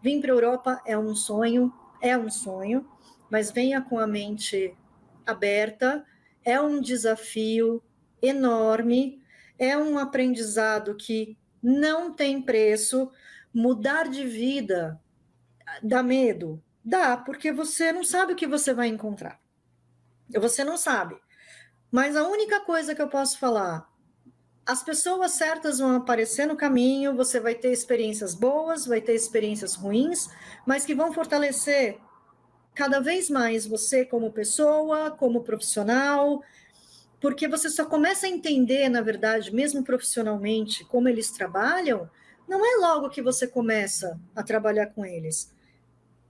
Vir para a Europa é um sonho, mas venha com a mente aberta, é um desafio enorme, é um aprendizado que não tem preço. Mudar de vida dá medo? Dá, porque você não sabe o que você vai encontrar. Você não sabe. Mas a única coisa que eu posso falar, as pessoas certas vão aparecer no caminho, você vai ter experiências boas, vai ter experiências ruins, mas que vão fortalecer cada vez mais você como pessoa, como profissional, porque você só começa a entender, na verdade, mesmo profissionalmente, como eles trabalham, não é logo que você começa a trabalhar com eles.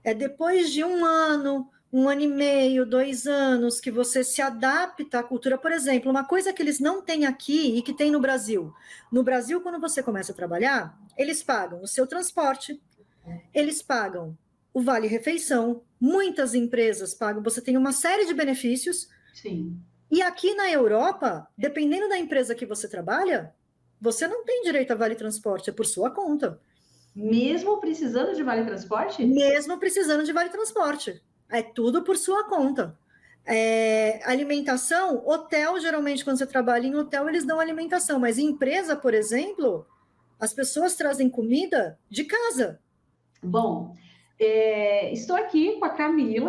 É depois de 1 ano e meio, 2 anos, que você se adapta à cultura. Por exemplo, uma coisa que eles não têm aqui e que tem no Brasil. No Brasil, quando você começa a trabalhar, eles pagam o seu transporte, eles pagam o vale-refeição, muitas empresas pagam, você tem uma série de benefícios. Sim. E aqui na Europa, dependendo da empresa que você trabalha, você não tem direito a vale-transporte, é por sua conta. Mesmo precisando de vale-transporte? Mesmo precisando de vale-transporte. É tudo por sua conta. Alimentação, hotel, geralmente, quando você trabalha em hotel, eles dão alimentação, mas em empresa, por exemplo, as pessoas trazem comida de casa. Bom, estou aqui com a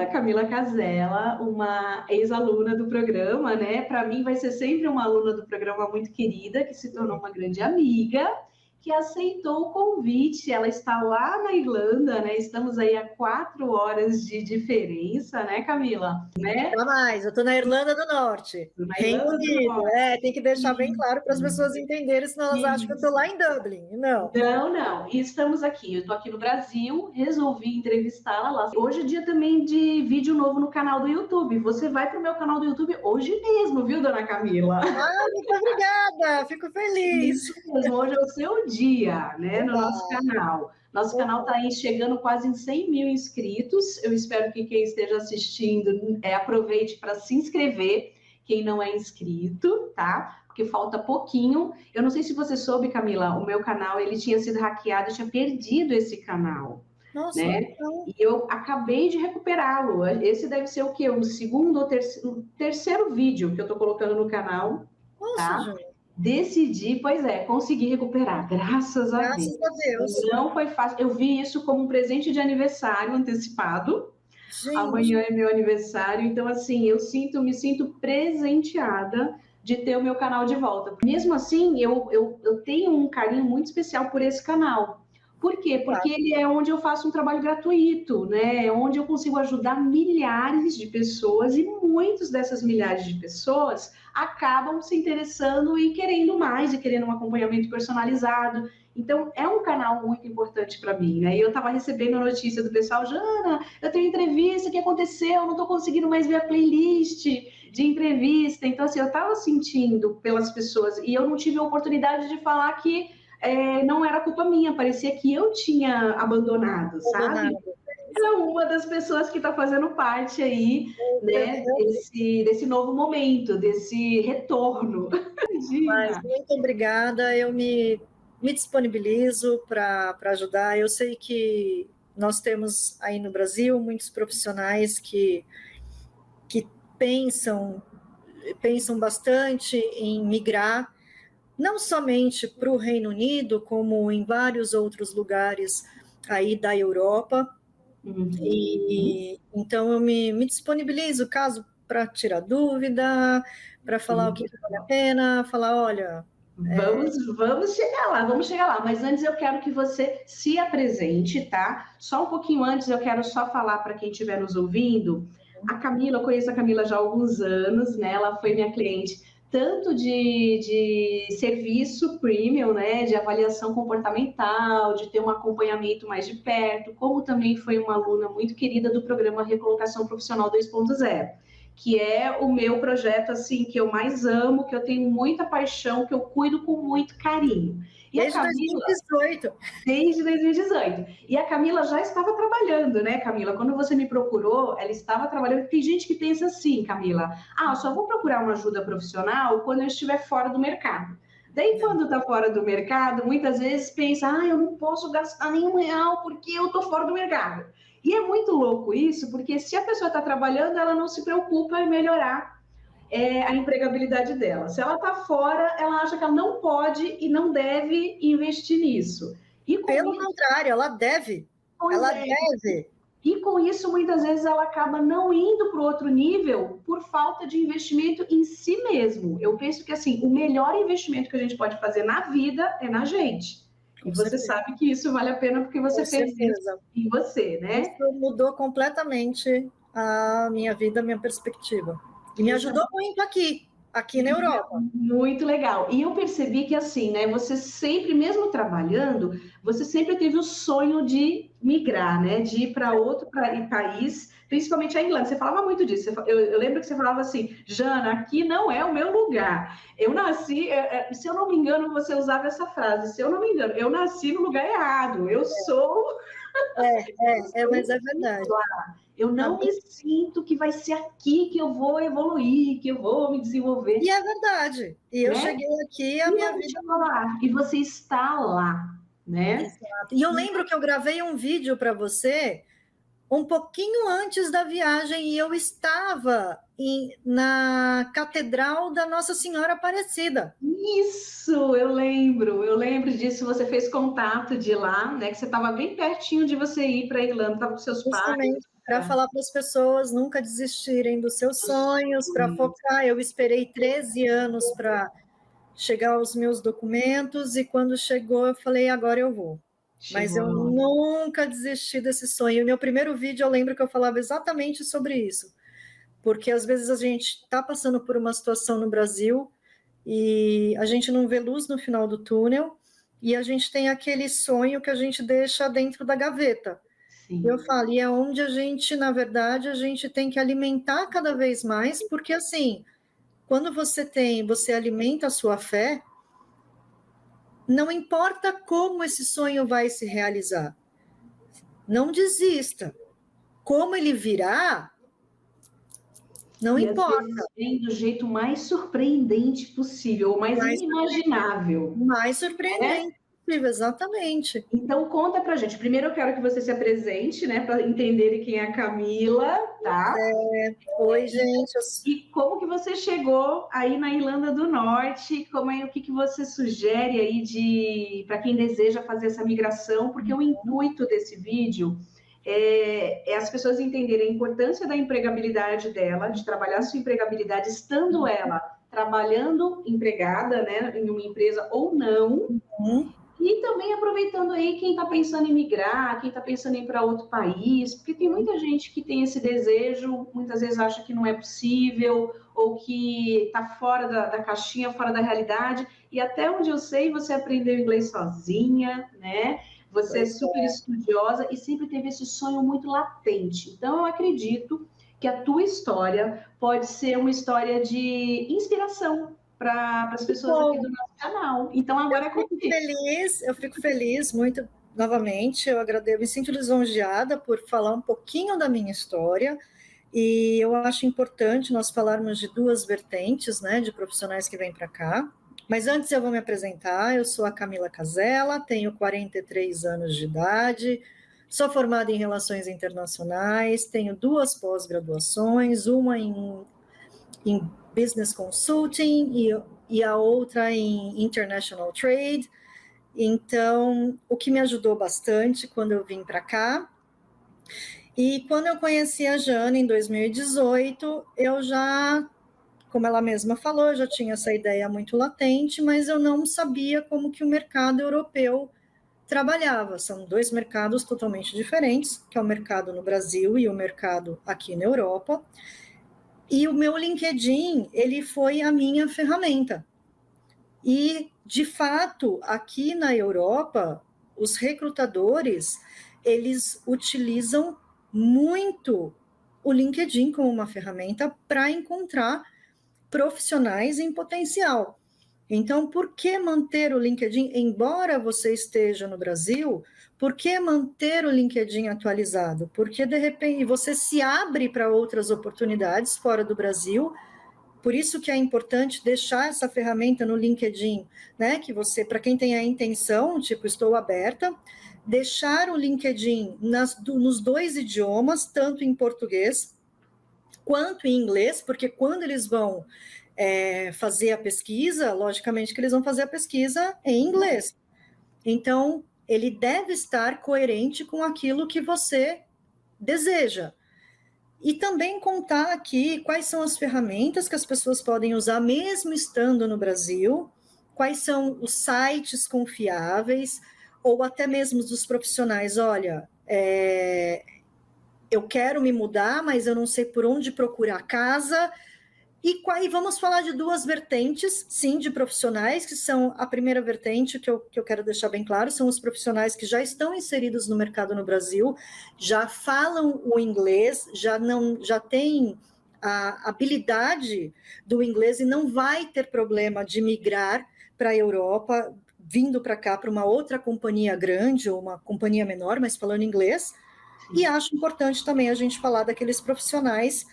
Camila Casella, uma ex-aluna do programa, né? Para mim vai ser sempre uma aluna do programa muito querida, que se tornou uma grande amiga, que aceitou o convite. Ela está lá na Irlanda, né? Estamos aí a 4 horas de diferença, né, Camila? Né? Não mais, eu estou na Irlanda do Norte, Na Reino Irlanda do Unido. Norte. Tem que deixar bem claro para as pessoas entenderem, senão elas acham que eu estou lá em Dublin. Não. Não. E estamos aqui. Eu estou aqui no Brasil, resolvi entrevistá-la lá. Hoje é dia também de vídeo novo no canal do YouTube. Você vai para o meu canal do YouTube hoje mesmo, viu, dona Camila? Muito obrigada, fico feliz. Isso mesmo, hoje é o seu dia, né, no nosso canal. Nosso canal está aí chegando quase em 100 mil inscritos. Eu espero que quem esteja assistindo aproveite para se inscrever, quem não é inscrito, tá? Porque falta pouquinho. Eu não sei se você soube, Camila, o meu canal ele tinha sido hackeado, eu tinha perdido esse canal. Nossa, né? E eu acabei de recuperá-lo. Esse deve ser o quê? O segundo ou terceiro vídeo que eu estou colocando no canal. Nossa, tá? gente. Decidi, consegui recuperar, graças a Deus. Graças a Deus. Não foi fácil. Eu vi isso como um presente de aniversário antecipado. Gente. Amanhã é meu aniversário, então assim, me sinto presenteada de ter o meu canal de volta. Mesmo assim, eu tenho um carinho muito especial por esse canal. Por quê? Porque ele é onde eu faço um trabalho gratuito, né? É onde eu consigo ajudar milhares de pessoas e muitas dessas milhares de pessoas acabam se interessando e querendo mais, e querendo um acompanhamento personalizado. Então, é um canal muito importante para mim, né? E eu estava recebendo a notícia do pessoal, Jana, eu tenho entrevista, o que aconteceu? Eu não estou conseguindo mais ver a playlist de entrevista. Então, assim, eu estava sentindo pelas pessoas e eu não tive a oportunidade de falar que não era culpa minha, parecia que eu tinha abandonado, sabe? Então, uma das pessoas que está fazendo parte aí, né, desse novo momento, desse retorno. Mas muito obrigada, eu me disponibilizo para ajudar. Eu sei que nós temos aí no Brasil muitos profissionais que pensam bastante em migrar, não somente para o Reino Unido, como em vários outros lugares aí da Europa. E então eu me disponibilizo, caso para tirar dúvida, para falar o que vale a pena, falar, olha... Vamos chegar lá, mas antes eu quero que você se apresente, tá? Só um pouquinho antes eu quero só falar para quem estiver nos ouvindo, a Camila, eu conheço a Camila já há alguns anos, né? Ela foi minha cliente tanto de serviço premium, né? De avaliação comportamental, de ter um acompanhamento mais de perto, como também foi uma aluna muito querida do programa Recolocação Profissional 2.0. Que é o meu projeto, assim, que eu mais amo, que eu tenho muita paixão, que eu cuido com muito carinho. E desde a Camila, 2018. Desde 2018. E a Camila já estava trabalhando, né, Camila? Quando você me procurou, ela estava trabalhando. Tem gente que pensa assim, Camila, eu só vou procurar uma ajuda profissional quando eu estiver fora do mercado. Daí, quando está fora do mercado, muitas vezes pensa, eu não posso gastar nenhum real porque eu estou fora do mercado. E é muito louco isso, porque se a pessoa está trabalhando, ela não se preocupa em melhorar a empregabilidade dela. Se ela está fora, ela acha que ela não pode e não deve investir nisso. E Pelo contrário, ela deve. Ela deve. E com isso, muitas vezes, ela acaba não indo para o outro nível por falta de investimento em si mesmo. Eu penso que, assim, o melhor investimento que a gente pode fazer na vida é na gente. E você sabe que isso vale a pena porque você fez isso em você, né? Isso mudou completamente a minha vida, a minha perspectiva. E me ajudou muito aqui na Europa. Muito legal. E eu percebi que, assim, né, você sempre, mesmo trabalhando, você sempre teve o sonho de migrar, né, de ir para outro país, principalmente a Irlanda. Você falava muito disso. Eu lembro que você falava assim, Jana, aqui não é o meu lugar. Eu nasci, se eu não me engano, você usava essa frase, se eu não me engano, eu nasci no lugar errado. Eu sou... Mas é verdade. Eu não me sinto que vai ser aqui que eu vou evoluir, que eu vou me desenvolver. E é verdade. E eu cheguei aqui, a minha vida... E você está lá, né? Exato. E eu lembro que eu gravei um vídeo para você um pouquinho antes da viagem e eu estava na Catedral da Nossa Senhora Aparecida. Isso, eu lembro disso. Você fez contato de lá, né? Que você estava bem pertinho de você ir para a Irlanda, estava com seus pais. Para falar para as pessoas nunca desistirem dos seus sonhos, para focar. Eu esperei 13 anos para chegar aos meus documentos e quando chegou eu falei, agora eu vou. Mas eu nunca desisti desse sonho. E meu primeiro vídeo eu lembro que eu falava exatamente sobre isso, porque às vezes a gente está passando por uma situação no Brasil e a gente não vê luz no final do túnel e a gente tem aquele sonho que a gente deixa dentro da gaveta. Sim. Eu falo, e é onde a gente, na verdade, a gente tem que alimentar cada vez mais, porque assim, quando você alimenta a sua fé, não importa como esse sonho vai se realizar. Não desista. Como ele virá, não importa. Vem do jeito mais surpreendente possível, ou mais inimaginável. Mais surpreendente possível, exatamente. Então, conta pra gente. Primeiro eu quero que você se apresente, né, para entenderem quem é a Camila, tá? Oi, gente. E como que você chegou aí na Irlanda do Norte? O que você sugere aí para quem deseja fazer essa migração? Porque o intuito desse vídeo é as pessoas entenderem a importância da empregabilidade dela, de trabalhar sua empregabilidade, estando ela trabalhando empregada, né, em uma empresa ou não. E também aproveitando aí quem está pensando em migrar, quem está pensando em ir para outro país, porque tem muita gente que tem esse desejo, muitas vezes acha que não é possível, ou que está fora da caixinha, fora da realidade, e até onde eu sei, você aprendeu inglês sozinha, né? Você é super estudiosa e sempre teve esse sonho muito latente. Então, eu acredito que a tua história pode ser uma história de inspiração para as pessoas aqui do nosso canal. Então, agora eu fico feliz muito novamente. Eu agradeço, me sinto lisonjeada por falar um pouquinho da minha história. E eu acho importante nós falarmos de duas vertentes, né, de profissionais que vêm para cá. Mas antes eu vou me apresentar. Eu sou a Camila Casella, tenho 43 anos de idade, sou formada em Relações Internacionais, tenho 2 pós-graduações, uma em Business Consulting e a outra em International Trade. Então, o que me ajudou bastante quando eu vim para cá. E quando eu conheci a Jana em 2018, eu já, como ela mesma falou, eu já tinha essa ideia muito latente, mas eu não sabia como que o mercado europeu trabalhava. São 2 mercados totalmente diferentes, que é o mercado no Brasil e o mercado aqui na Europa. E o meu LinkedIn, ele foi a minha ferramenta. E, de fato, aqui na Europa, os recrutadores, eles utilizam muito o LinkedIn como uma ferramenta para encontrar profissionais em potencial. Então, por que manter o LinkedIn, embora você esteja no Brasil, por que manter o LinkedIn atualizado? Porque, de repente, você se abre para outras oportunidades fora do Brasil Por isso que é importante deixar essa ferramenta no LinkedIn, né? Que você, para quem tem a intenção, tipo, estou aberta, deixar o LinkedIn nos 2 idiomas, tanto em português quanto em inglês, porque quando eles vão fazer a pesquisa, logicamente que eles vão fazer a pesquisa em inglês. Então, ele deve estar coerente com aquilo que você deseja. E também contar aqui quais são as ferramentas que as pessoas podem usar, mesmo estando no Brasil, quais são os sites confiáveis, ou até mesmo dos profissionais. Olha, eu quero me mudar, mas eu não sei por onde procurar casa. E vamos falar de 2 vertentes, sim, de profissionais, que são a primeira vertente, que eu quero deixar bem claro, são os profissionais que já estão inseridos no mercado no Brasil, já falam o inglês, já têm a habilidade do inglês e não vai ter problema de migrar para a Europa, vindo para cá para uma outra companhia grande ou uma companhia menor, mas falando inglês. E acho importante também a gente falar daqueles profissionais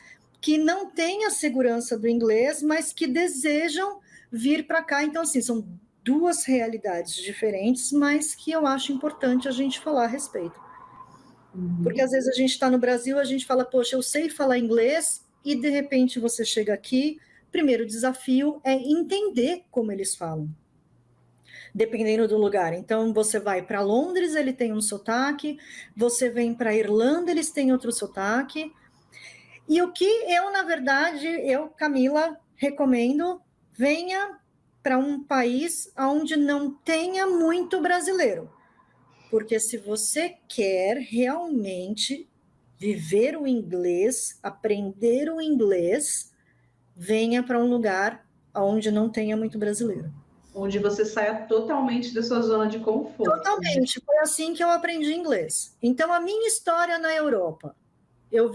que não têm a segurança do inglês, mas que desejam vir para cá. Então, assim, são 2 realidades diferentes, mas que eu acho importante a gente falar a respeito. Porque às vezes a gente está no Brasil, a gente fala, poxa, eu sei falar inglês, e de repente você chega aqui, primeiro desafio é entender como eles falam, dependendo do lugar. Então, você vai para Londres, ele tem um sotaque, você vem para Irlanda, eles têm outro sotaque. E o que eu, na verdade, Camila, recomendo, venha para um país onde não tenha muito brasileiro. Porque se você quer realmente viver o inglês, aprender o inglês, venha para um lugar onde não tenha muito brasileiro. Onde você saia totalmente da sua zona de conforto. Totalmente. Foi assim que eu aprendi inglês. Então, a minha história na Europa, eu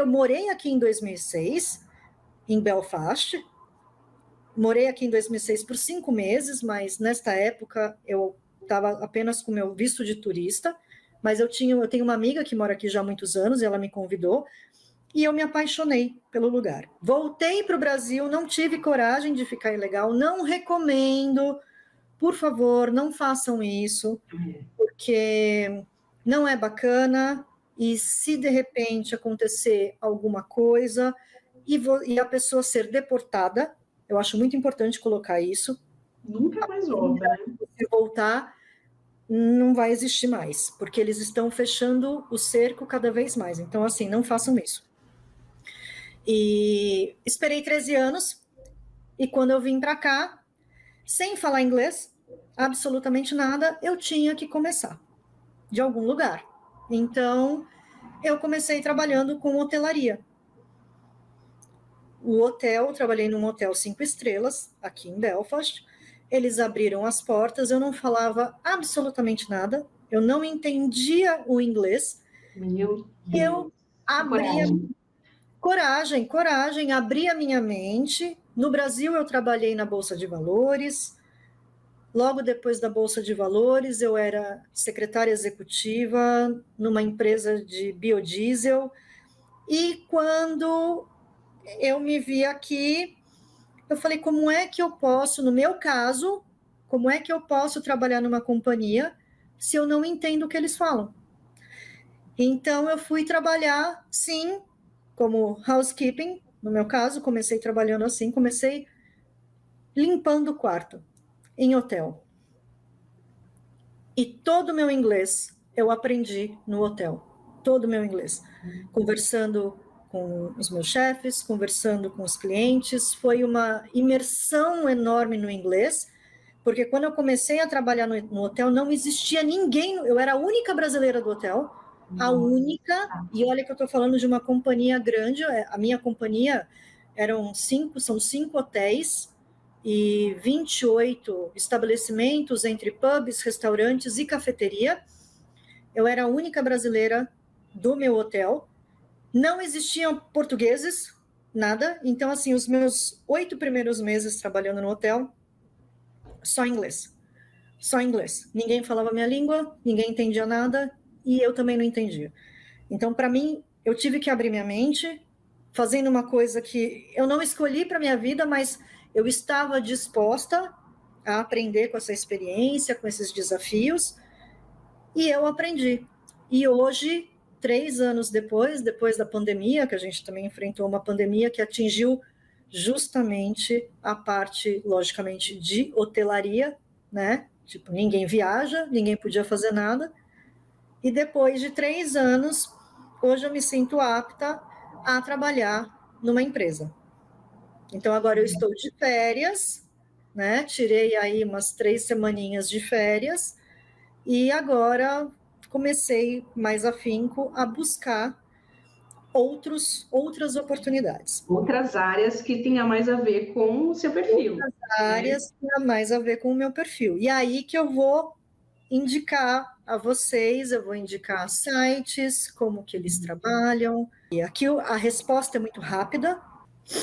morei aqui em 2006, em Belfast. Morei aqui em 2006 por 5 meses, mas nesta época eu estava apenas com meu visto de turista, mas eu tenho uma amiga que mora aqui já há muitos anos, e ela me convidou, e eu me apaixonei pelo lugar. Voltei para o Brasil, não tive coragem de ficar ilegal, não recomendo, por favor, não façam isso, porque não é bacana. E se de repente acontecer alguma coisa e a pessoa ser deportada, eu acho muito importante colocar isso. Nunca mais volta, né? Se voltar, não vai existir mais, porque eles estão fechando o cerco cada vez mais. Então, assim, não façam isso. E esperei 13 anos, e quando eu vim para cá, sem falar inglês, absolutamente nada, eu tinha que começar de algum lugar. Então, eu comecei trabalhando com hotelaria. Trabalhei num hotel 5 estrelas, aqui em Belfast. Eles abriram as portas, eu não falava absolutamente nada, eu não entendia o inglês. Meu Deus. Eu abria... Coragem, abri a minha mente. No Brasil, eu trabalhei na Bolsa de Valores. Logo depois da Bolsa de Valores, eu era secretária executiva numa empresa de biodiesel. E quando eu me vi aqui, eu falei, como é que eu posso, no meu caso, como é que eu posso trabalhar numa companhia se eu não entendo o que eles falam? Então, eu fui trabalhar, sim, como housekeeping. No meu caso, comecei trabalhando assim, comecei limpando o quarto em hotel. E todo o meu inglês eu aprendi no hotel, todo o meu inglês, conversando com os meus chefes, conversando com os clientes. Foi uma imersão enorme no inglês, porque quando eu comecei a trabalhar no hotel, não existia ninguém, eu era a única brasileira do hotel, a única, e olha que eu estou falando de uma companhia grande, a minha companhia são 5 hotéis, e 28 estabelecimentos entre pubs, restaurantes e cafeteria. Eu era a única brasileira do meu hotel. Não existiam portugueses, nada. Então, assim, os meus 8 primeiros meses trabalhando no hotel, só inglês. Só inglês. Ninguém falava minha língua, ninguém entendia nada, e eu também não entendia. Então, para mim, eu tive que abrir minha mente, fazendo uma coisa que eu não escolhi para minha vida, mas eu estava disposta a aprender com essa experiência, com esses desafios, e eu aprendi. E hoje, 3 anos depois da pandemia, que a gente também enfrentou uma pandemia que atingiu justamente a parte, logicamente, de hotelaria, né? Tipo, ninguém viaja, ninguém podia fazer nada. E depois de 3 anos, hoje eu me sinto apta a trabalhar numa empresa. Então, agora eu estou de férias, né? Tirei aí umas 3 semaninhas de férias e agora comecei mais afinco a buscar outras oportunidades. Outras áreas que tenham mais a ver com o seu perfil. Outras áreas que tenham mais a ver com o meu perfil. E aí que eu vou indicar a vocês, eu vou indicar sites, como que eles trabalham. E aqui a resposta é muito rápida.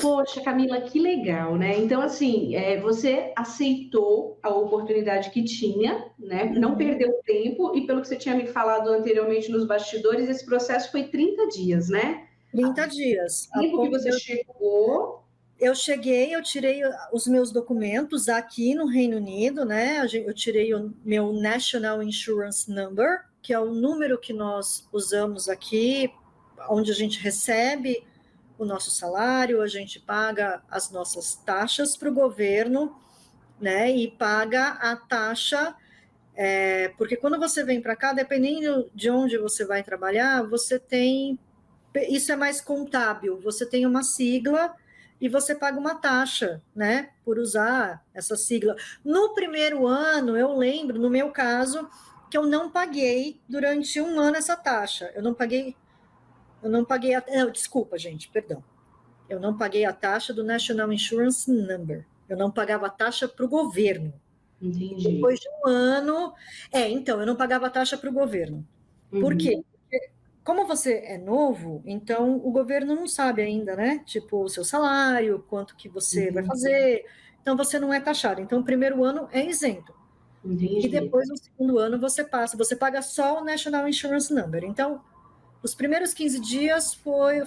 Poxa, Camila, que legal, né? Então, assim, você aceitou a oportunidade que tinha, né? Não perdeu tempo, e pelo que você tinha me falado anteriormente nos bastidores, esse processo foi 30 dias, né? 30 dias. O tempo que você chegou... Eu cheguei, eu tirei os meus documentos aqui no Reino Unido, né? Eu tirei o meu National Insurance Number, que é o número que nós usamos aqui, onde a gente recebe o nosso salário, a gente paga as nossas taxas para o governo, né? E paga a taxa, porque quando você vem para cá, dependendo de onde você vai trabalhar, você tem, isso é mais contábil, você tem uma sigla e você paga uma taxa, né, por usar essa sigla. No primeiro ano, eu lembro, no meu caso, que eu não paguei durante 1 ano essa taxa. Eu não paguei desculpa, gente, perdão. Eu não paguei a taxa do National Insurance Number. Eu não pagava a taxa para o governo. Entendi. Depois de 1 ano... então, eu não pagava a taxa para o governo. Por quê? Porque, como você é novo, então o governo não sabe ainda, né? Tipo, o seu salário, quanto que você vai fazer. Então, você não é taxado. Então, o primeiro ano é isento. Entendi. E depois, no segundo ano, você paga só o National Insurance Number. Então, os primeiros 15 dias foi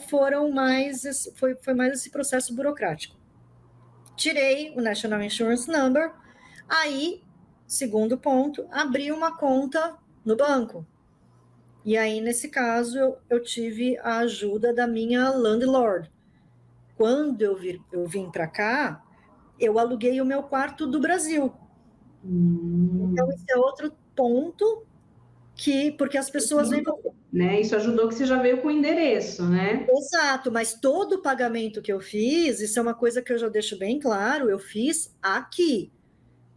mais esse processo burocrático. Tirei o National Insurance Number, aí, segundo ponto, abri uma conta no banco. E aí, nesse caso, eu tive a ajuda da minha landlord. Quando eu vim para cá, eu aluguei o meu quarto do Brasil. Então, esse é outro ponto porque as pessoas vêm... Né? Isso ajudou que você já veio com o endereço, né? Exato, mas todo o pagamento que eu fiz, isso é uma coisa que eu já deixo bem claro, eu fiz aqui.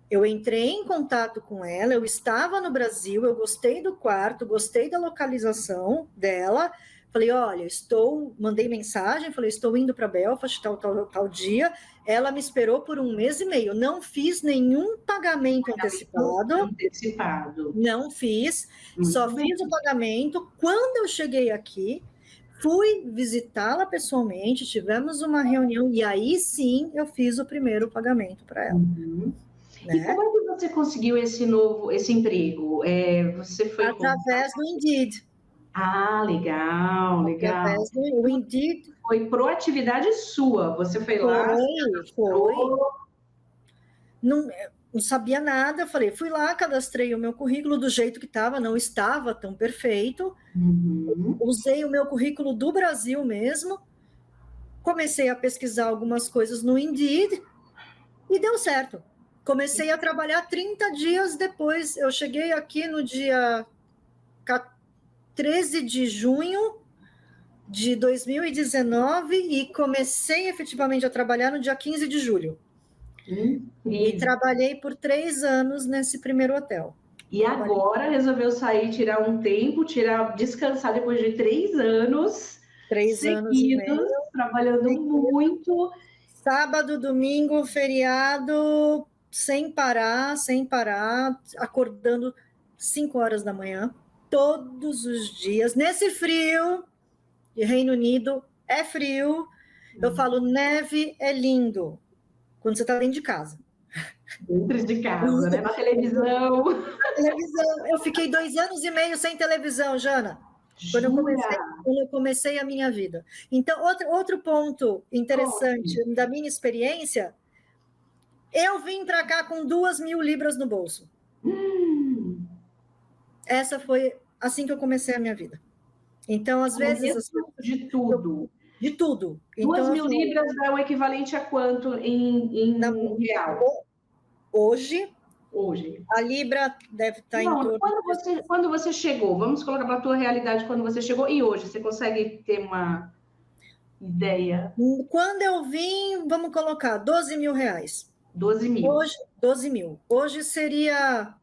Eu entrei em contato com ela, eu estava no Brasil, eu gostei do quarto, gostei da localização dela. Falei, olha, mandei mensagem, falei, estou indo para Belfast, tal dia. Ela me esperou por 1 mês e meio. Não fiz nenhum pagamento antecipado. Não fiz, só fiz o pagamento. Quando eu cheguei aqui, fui visitá-la pessoalmente, tivemos uma reunião, e aí sim eu fiz o primeiro pagamento para ela. Né? E como é que você conseguiu esse emprego? Você foi através do Indeed. Ah, legal. Através do Indeed. Foi proatividade sua. Você foi lá. Foi. Não sabia nada. Falei, fui lá, cadastrei o meu currículo do jeito que estava, não estava tão perfeito. Usei o meu currículo do Brasil mesmo. Comecei a pesquisar algumas coisas no Indeed e deu certo. Comecei a trabalhar 30 dias depois. Eu cheguei aqui no dia 13 de junho de 2019 e comecei efetivamente a trabalhar no dia 15 de julho. E trabalhei por 3 anos nesse primeiro hotel. E agora resolveu sair, tirar um tempo, descansar depois de 3 anos. 3 anos e meio. Trabalhando muito. Sábado, domingo, feriado, sem parar, acordando 5 horas da manhã, todos os dias, nesse frio, de Reino Unido, é frio, eu falo, neve é lindo, quando você está dentro de casa. Dentro de casa, né? Na televisão. Na televisão, eu fiquei 2 anos e meio sem televisão, Jana. quando Jura? eu comecei a minha vida. Então, outro ponto interessante da minha experiência, eu vim para cá com 2.000 libras no bolso. Essa foi assim que eu comecei a minha vida. Então, às vezes... De tudo. De tudo. 2.000 libras dá o equivalente a quanto em real? Hoje, Hoje. a libra deve estar em torno... Quando você chegou, vamos colocar para a tua realidade quando você chegou, e hoje, você consegue ter uma ideia? Quando eu vim, vamos colocar, 12 mil reais. 12 mil. Hoje, 12 mil. Hoje seria...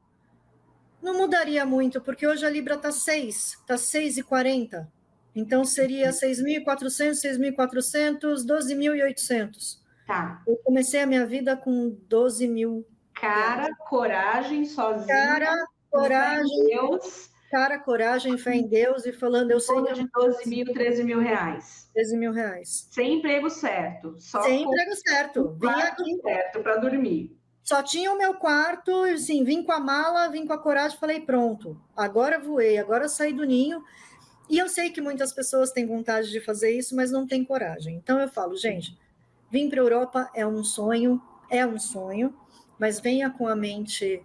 Não mudaria muito, porque hoje a libra está 6,40. Então, seria 6.400, 6.400, 12.800. Tá. Eu comecei a minha vida com 12 mil. Cara, coragem, sozinha. Cara, coragem. Deus. Cara, coragem, fé em Deus e falando, eu sei que... de 12 mil, 13 mil reais. 13 mil reais. Sem emprego certo. Sem emprego certo. Vim aqui... certo para dormir. Só tinha o meu quarto, assim, vim com a mala, vim com a coragem, falei, pronto, agora voei, agora saí do ninho. E eu sei que muitas pessoas têm vontade de fazer isso, mas não têm coragem. Então eu falo, gente, vir para a Europa é um sonho, mas venha com a mente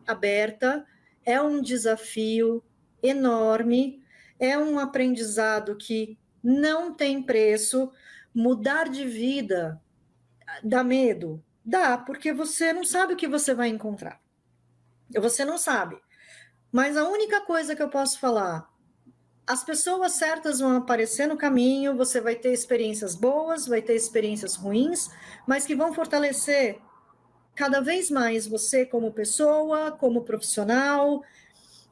aberta, é um desafio enorme, é um aprendizado que não tem preço. Mudar de vida dá medo? Dá, porque você não sabe o que você vai encontrar. Você não sabe. Mas a única coisa que eu posso falar, as pessoas certas vão aparecer no caminho, você vai ter experiências boas, vai ter experiências ruins, mas que vão fortalecer cada vez mais você como pessoa, como profissional,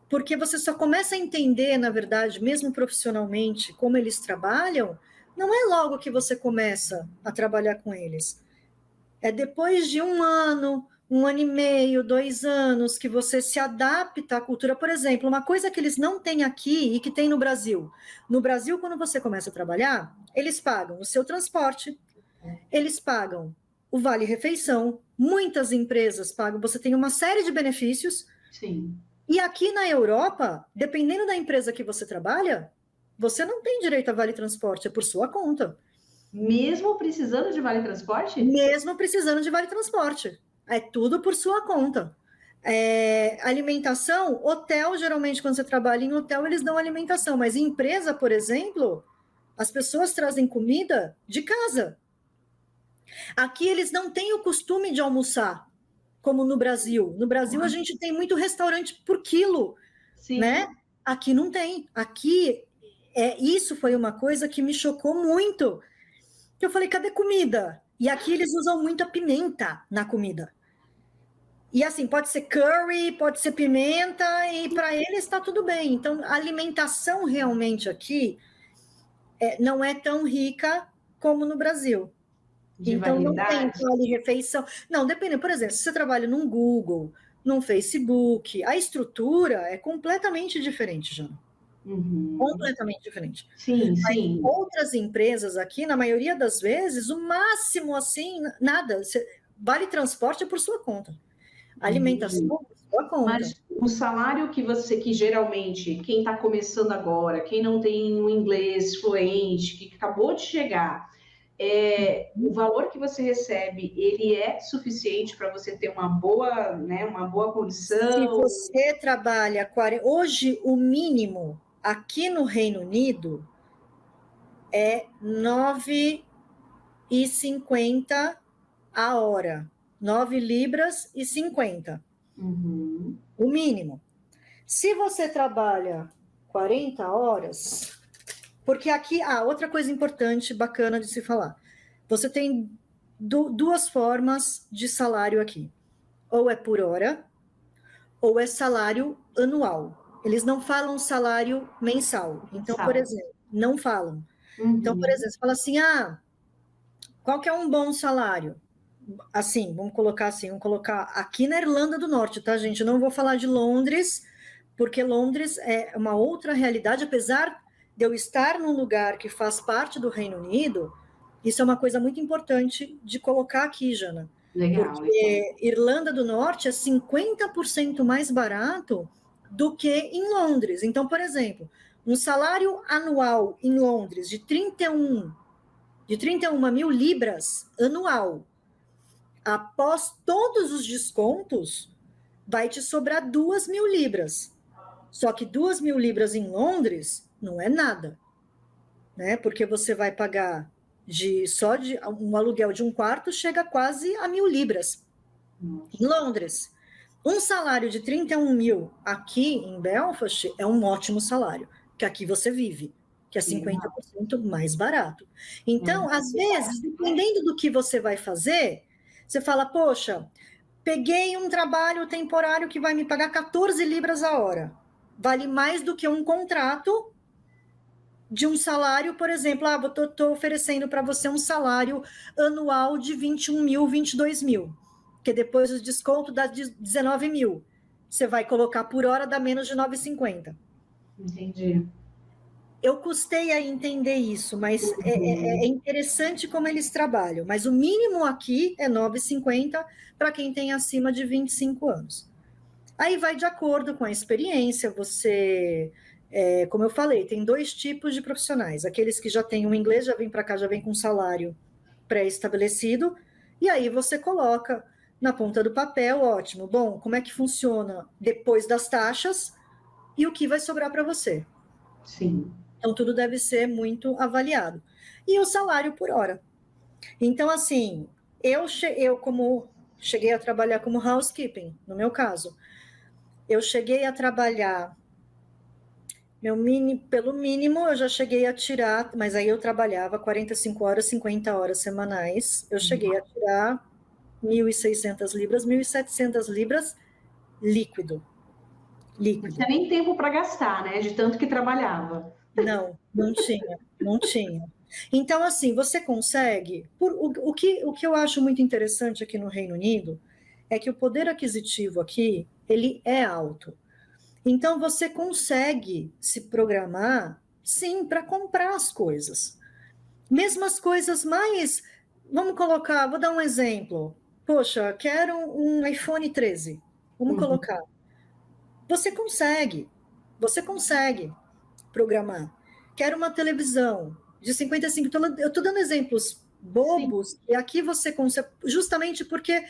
porque você só começa a entender, na verdade, mesmo profissionalmente, como eles trabalham, não é logo que você começa a trabalhar com eles. É depois de 1 ano, 1 ano e meio, 2 anos, que você se adapta à cultura. Por exemplo, uma coisa que eles não têm aqui e que tem no Brasil. No Brasil, quando você começa a trabalhar, eles pagam o seu transporte, eles pagam o vale-refeição, muitas empresas pagam, você tem uma série de benefícios. Sim. E aqui na Europa, dependendo da empresa que você trabalha, você não tem direito a vale-transporte, é por sua conta. Mesmo precisando de vale-transporte? Mesmo precisando de vale-transporte. É tudo por sua conta. Alimentação, hotel, geralmente, quando você trabalha em hotel, eles dão alimentação. Mas em empresa, por exemplo, as pessoas trazem comida de casa. Aqui eles não têm o costume de almoçar, como no Brasil. No Brasil, a gente tem muito restaurante por quilo, Sim. né? Aqui não tem. Aqui, isso foi uma coisa que me chocou muito. Eu falei, cadê comida? E aqui eles usam muita pimenta na comida. E assim, pode ser curry, pode ser pimenta, e para eles está tudo bem. Então, a alimentação realmente aqui não é tão rica como no Brasil. Então, não tem vale-refeição. Não, depende. Por exemplo, se você trabalha num Google, num Facebook, a estrutura é completamente diferente, Jana. Completamente diferente. Sim, sim. Outras empresas aqui, na maioria das vezes, o máximo, assim, nada. Vale transporte é por sua conta. Alimentação é por sua conta. Mas o salário que geralmente, quem está começando agora, quem não tem um inglês fluente, que acabou de chegar, o valor que você recebe, ele é suficiente para você ter uma boa, né, uma boa condição? Se você trabalha... Hoje, o mínimo aqui no Reino Unido é 9,50 a hora. 9 libras e 50. O mínimo. Se você trabalha 40 horas... Porque aqui, outra coisa importante, bacana de se falar. Você tem 2 formas de salário aqui. Ou é por hora, ou é salário anual. Eles não falam salário mensal. Então, por exemplo, não falam. Então, por exemplo, você fala assim, qual que é um bom salário? Assim, vamos colocar aqui na Irlanda do Norte, tá, gente? Eu não vou falar de Londres, porque Londres é uma outra realidade, apesar de eu estar num lugar que faz parte do Reino Unido, isso é uma coisa muito importante de colocar aqui, Jana. Legal. Porque Irlanda do Norte é 50% mais barato do que em Londres. Então, por exemplo, um salário anual em Londres de 31 mil libras anual, após todos os descontos, vai te sobrar 2.000 libras. Só que 2.000 libras em Londres não é nada, né? Porque você vai pagar só de um aluguel de um quarto, chega quase a 1.000 libras. Em Londres, um salário de 31 mil aqui em Belfast é um ótimo salário, que aqui você vive, que é 50% mais barato. Então, às vezes, dependendo do que você vai fazer, você fala, poxa, peguei um trabalho temporário que vai me pagar 14 libras a hora. Vale mais do que um contrato de um salário, por exemplo, estou oferecendo para você um salário anual de 21 mil, 22 mil, que depois o desconto dá 19 mil. Você vai colocar por hora, dá menos de 9,50. Entendi. Eu custei a entender isso, mas é interessante como eles trabalham. Mas o mínimo aqui é 9,50 para quem tem acima de 25 anos. Aí vai de acordo com a experiência, você... como eu falei, tem 2 tipos de profissionais. Aqueles que já têm o inglês, já vêm para cá, já vêm com salário pré-estabelecido, e aí você coloca na ponta do papel, ótimo, bom, como é que funciona depois das taxas e o que vai sobrar para você. Sim. Então, tudo deve ser muito avaliado. E o salário por hora. Então, assim, eu como cheguei a trabalhar como housekeeping, no meu caso, eu cheguei a trabalhar, pelo mínimo eu já cheguei a tirar, mas aí eu trabalhava 45 horas, 50 horas semanais, eu cheguei a tirar 1.600 libras, 1.700 libras líquido. Não tinha nem tempo para gastar, né? De tanto que trabalhava. Não tinha. Então, assim, você consegue... O que eu acho muito interessante aqui no Reino Unido é que o poder aquisitivo aqui, ele é alto. Então, você consegue se programar, sim, para comprar as coisas. Mesmo as coisas mais... Vamos colocar, vou dar um exemplo. Poxa, quero um iPhone 13. Vamos colocar. Você consegue programar. Quero uma televisão de 55... Eu estou dando exemplos bobos, sim. E aqui você consegue... Justamente porque...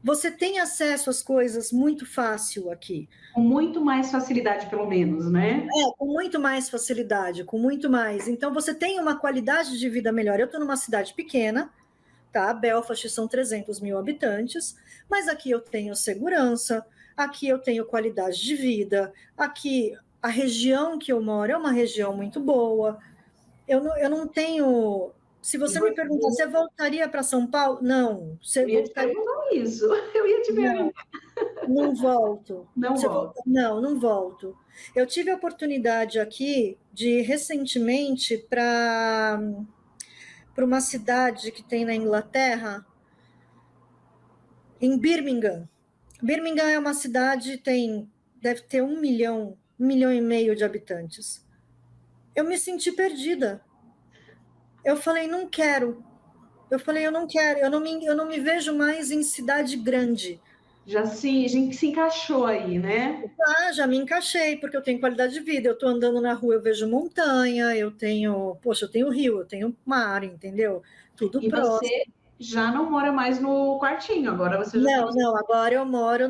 Você tem acesso às coisas muito fácil aqui. Com muito mais facilidade, pelo menos, né? Com muito mais facilidade, com muito mais. Então, você tem uma qualidade de vida melhor. Eu estou numa cidade pequena, tá? Belfast são 300 mil habitantes, mas aqui eu tenho segurança, aqui eu tenho qualidade de vida, aqui a região que eu moro é uma região muito boa. Eu não tenho... Se você me perguntar, você voltaria para São Paulo? Não. Eu ia te perguntar isso. Eu ia te perguntar. Não volto. Não volto. Não volto. Eu tive a oportunidade aqui de, recentemente, para uma cidade que tem na Inglaterra, em Birmingham. Birmingham é uma cidade, deve ter 1 milhão e meio de habitantes. Eu me senti perdida. Eu falei, não quero. Eu não quero, eu não me vejo mais em cidade grande. A gente se encaixou aí, né? Já me encaixei, porque eu tenho qualidade de vida. Eu estou andando na rua, eu vejo montanha, eu tenho rio, eu tenho mar, entendeu? Tudo e próximo. Você já não mora mais no quartinho, agora você já Não, agora eu moro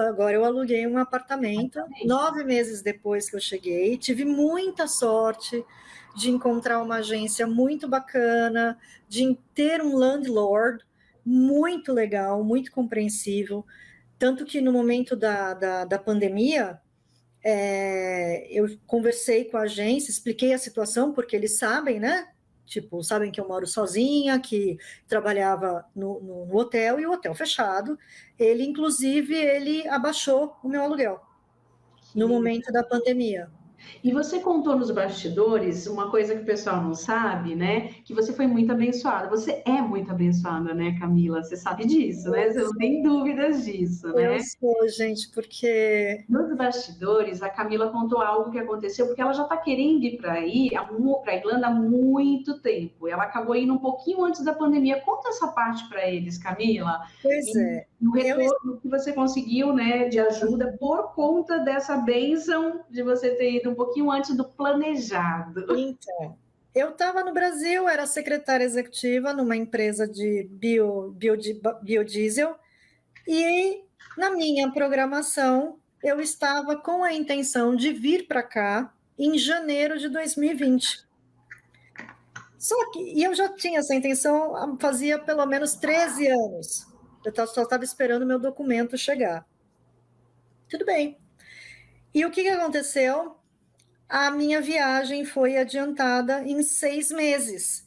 agora eu aluguei um apartamento. 9 meses depois que eu cheguei, tive muita sorte de encontrar uma agência muito bacana, de ter um landlord muito legal, muito compreensível, tanto que no momento da pandemia, eu conversei com a agência, expliquei a situação, porque eles sabem, né? Tipo, sabem que eu moro sozinha, que trabalhava no hotel, e o hotel fechado. Ele, inclusive, ele abaixou o meu aluguel no momento da pandemia. E você contou nos bastidores uma coisa que o pessoal não sabe, né? Que você foi muito abençoada. Você é muito abençoada, né, Camila? Você sabe disso, né? Você não tem dúvidas disso, né? Eu sou, gente, porque... Nos bastidores, a Camila contou algo que aconteceu, porque ela já está querendo ir para a Irlanda há muito tempo. Ela acabou indo um pouquinho antes da pandemia. Conta essa parte para eles, Camila. Pois é. O retorno que você conseguiu, né, de ajuda por conta dessa bênção de você ter ido um pouquinho antes do planejado. Então, eu estava no Brasil, era secretária executiva numa empresa de biodiesel, e na minha programação eu estava com a intenção de vir para cá em janeiro de 2020. E eu já tinha essa intenção fazia pelo menos 13 anos. Eu só estava esperando o meu documento chegar. Tudo bem. E o que aconteceu? A minha viagem foi adiantada em 6 meses,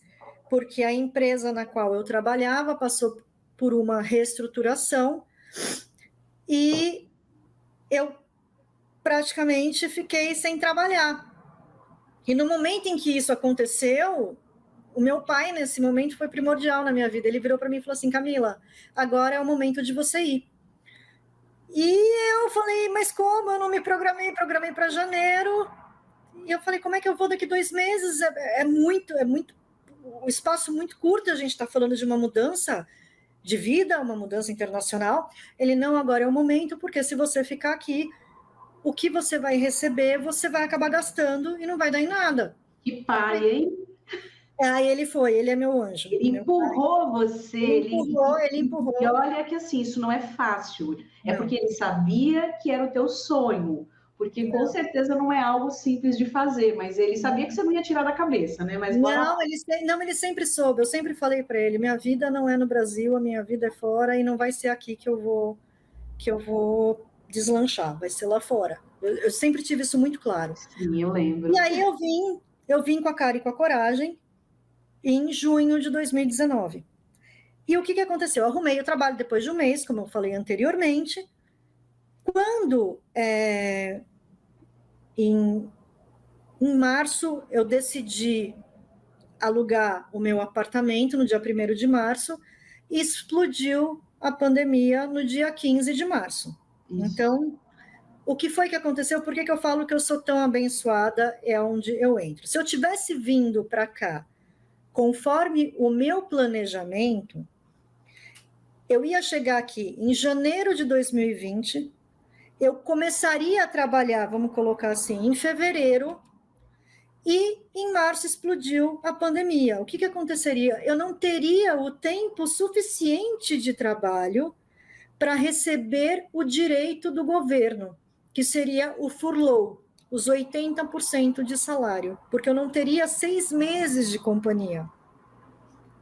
porque a empresa na qual eu trabalhava passou por uma reestruturação e eu praticamente fiquei sem trabalhar. E no momento em que isso aconteceu, o meu pai, nesse momento, foi primordial na minha vida. Ele virou para mim e falou assim: Camila, agora é o momento de você ir. E eu falei: mas como? Eu não me programei para janeiro. E eu falei: como é que eu vou daqui 2 meses? É muito, um espaço muito curto. A gente está falando de uma mudança de vida, uma mudança internacional. Ele: não, agora é o momento, porque se você ficar aqui, o que você vai receber, você vai acabar gastando e não vai dar em nada. Que pai, hein? Aí ele é meu anjo. Ele empurrou você. Ele empurrou. E olha que assim, isso não é fácil. É porque ele sabia que era o teu sonho. Porque com certeza não é algo simples de fazer, mas ele sabia que você não ia tirar da cabeça, né? Mas ele sempre soube. Eu sempre falei para ele: minha vida não é no Brasil, a minha vida é fora e não vai ser aqui que eu vou deslanchar, vai ser lá fora. Eu sempre tive isso muito claro. Sim, eu lembro. E aí eu vim com a cara e com a coragem em junho de 2019. E o que aconteceu? Eu arrumei o trabalho depois de um mês, como eu falei anteriormente. Quando, em março, eu decidi alugar o meu apartamento no dia 1º de março, e explodiu a pandemia no dia 15 de março. Isso. Então, o que foi que aconteceu? Por que eu falo que eu sou tão abençoada? É onde eu entro. Se eu tivesse vindo para cá conforme o meu planejamento, eu ia chegar aqui em janeiro de 2020, eu começaria a trabalhar, vamos colocar assim, em fevereiro, e em março explodiu a pandemia. O que aconteceria? Eu não teria o tempo suficiente de trabalho para receber o direito do governo, que seria o furlough, os 80% de salário, porque eu não teria 6 meses de companhia,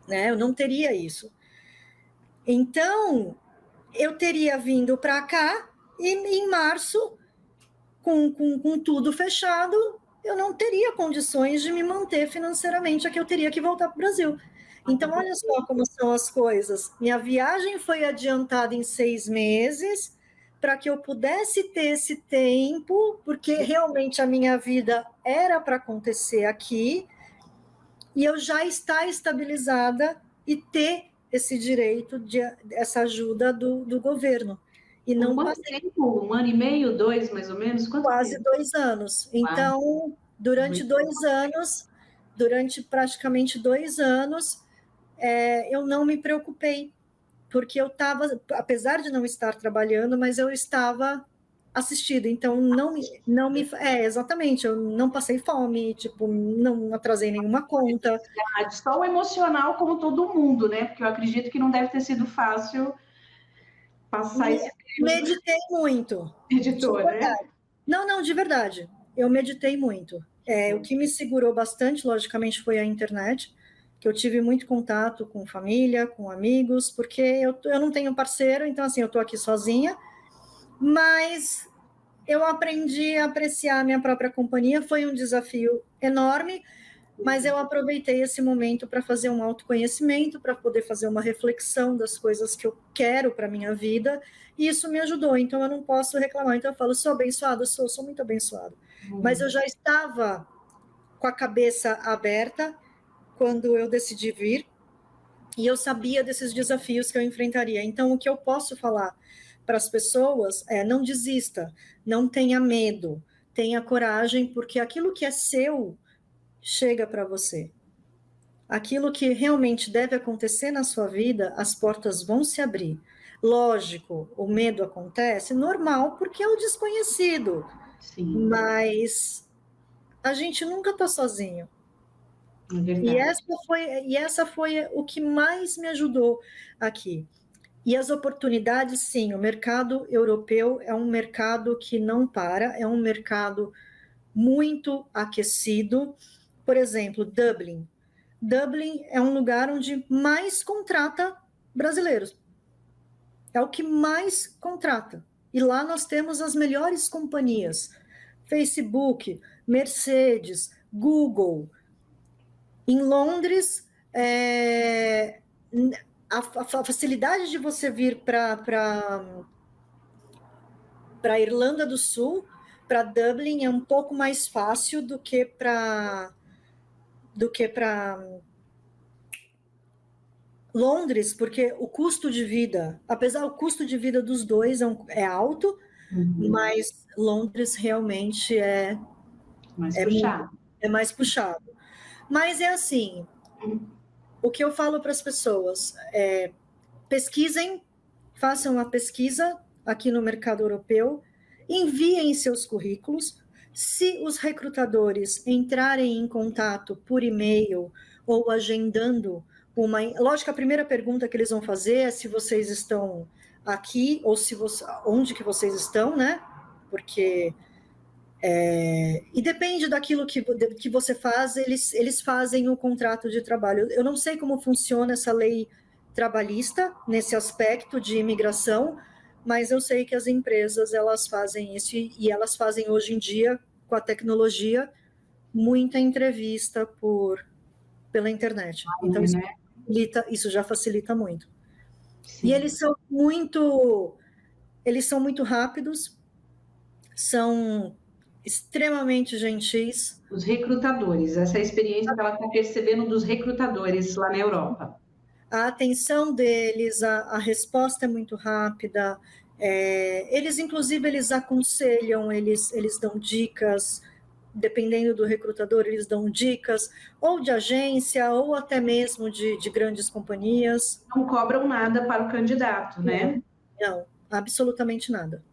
né? Eu não teria isso. Então, eu teria vindo para cá e em março, com tudo fechado, eu não teria condições de me manter financeiramente, aqui eu teria que voltar para o Brasil. Então, olha só como são as coisas. Minha viagem foi adiantada em 6 meses, para que eu pudesse ter esse tempo, porque realmente a minha vida era para acontecer aqui, e eu já estar estabilizada e ter esse direito, essa ajuda do governo. E não quanto tempo? 1 ano e meio, 2, mais ou menos? Quase 2 anos. Então, durante 2 anos, durante praticamente 2 anos, eu não me preocupei, porque eu estava, apesar de não estar trabalhando, mas eu estava assistida, então exatamente, eu não passei fome, tipo, não atrasei nenhuma conta. Só o emocional, como todo mundo, né? Porque eu acredito que não deve ter sido fácil passar esse período. Meditei muito. Editor, né? Não, de verdade. Eu meditei muito. O que me segurou bastante, logicamente, foi a internet, que eu tive muito contato com família, com amigos, porque eu não tenho parceiro, então, assim, eu estou aqui sozinha, mas eu aprendi a apreciar a minha própria companhia, foi um desafio enorme, mas eu aproveitei esse momento para fazer um autoconhecimento, para poder fazer uma reflexão das coisas que eu quero para a minha vida, e isso me ajudou, então eu não posso reclamar. Então eu falo: sou abençoada, sou muito abençoada. Mas eu já estava com a cabeça aberta quando eu decidi vir, e eu sabia desses desafios que eu enfrentaria. Então, o que eu posso falar para as pessoas é: não desista, não tenha medo, tenha coragem, porque aquilo que é seu chega para você. Aquilo que realmente deve acontecer na sua vida, as portas vão se abrir. Lógico, o medo acontece, normal, porque é o desconhecido. Sim. Mas a gente nunca está sozinho. É verdade. E essa foi o que mais me ajudou aqui. E as oportunidades, sim, o mercado europeu é um mercado que não para, é um mercado muito aquecido. Por exemplo, Dublin. Dublin é um lugar onde mais contrata brasileiros. É o que mais contrata. E lá nós temos as melhores companhias: Facebook, Mercedes, Google. Em Londres, a facilidade de você vir para a Irlanda do Sul, para Dublin, é um pouco mais fácil do que para Londres, porque o custo de vida, apesar do custo de vida dos dois é alto, mas Londres realmente Mais puxado. É mais puxado. Mas é assim, o que eu falo para as pessoas é: pesquisem, façam uma pesquisa aqui no mercado europeu, enviem seus currículos. Se os recrutadores entrarem em contato por e-mail ou agendando uma... Lógico, a primeira pergunta que eles vão fazer é se vocês estão aqui ou onde que vocês estão, né? Porque... e depende daquilo que você faz, eles fazem o contrato de trabalho. Eu não sei como funciona essa lei trabalhista nesse aspecto de imigração, mas eu sei que as empresas elas fazem isso, e elas fazem hoje em dia, com a tecnologia, muita entrevista pela internet. Então isso já facilita muito. Sim. E eles são muito rápidos, são extremamente gentis. Os recrutadores, essa é a experiência que ela está percebendo dos recrutadores lá na Europa. A atenção deles, a resposta é muito rápida. Inclusive, eles aconselham, eles dão dicas, dependendo do recrutador, eles dão dicas, ou de agência, ou até mesmo de grandes companhias. Não cobram nada para o candidato, né? Não, absolutamente nada.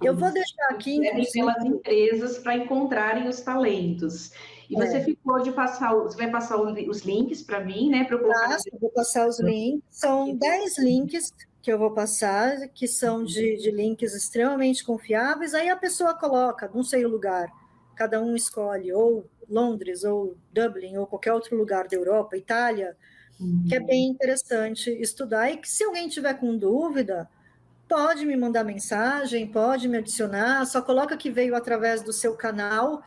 Eu vou deixar aqui... pelas empresas para encontrarem os talentos. E você ficou de passar... Você vai passar os links para mim, né? Para eu colocar vou passar os links. São 10 links que eu vou passar, que são de links extremamente confiáveis. Aí a pessoa coloca, não sei o lugar, cada um escolhe, ou Londres, ou Dublin, ou qualquer outro lugar da Europa, Itália, que é bem interessante estudar. E que se alguém tiver com dúvida... pode me mandar mensagem, pode me adicionar, só coloca que veio através do seu canal,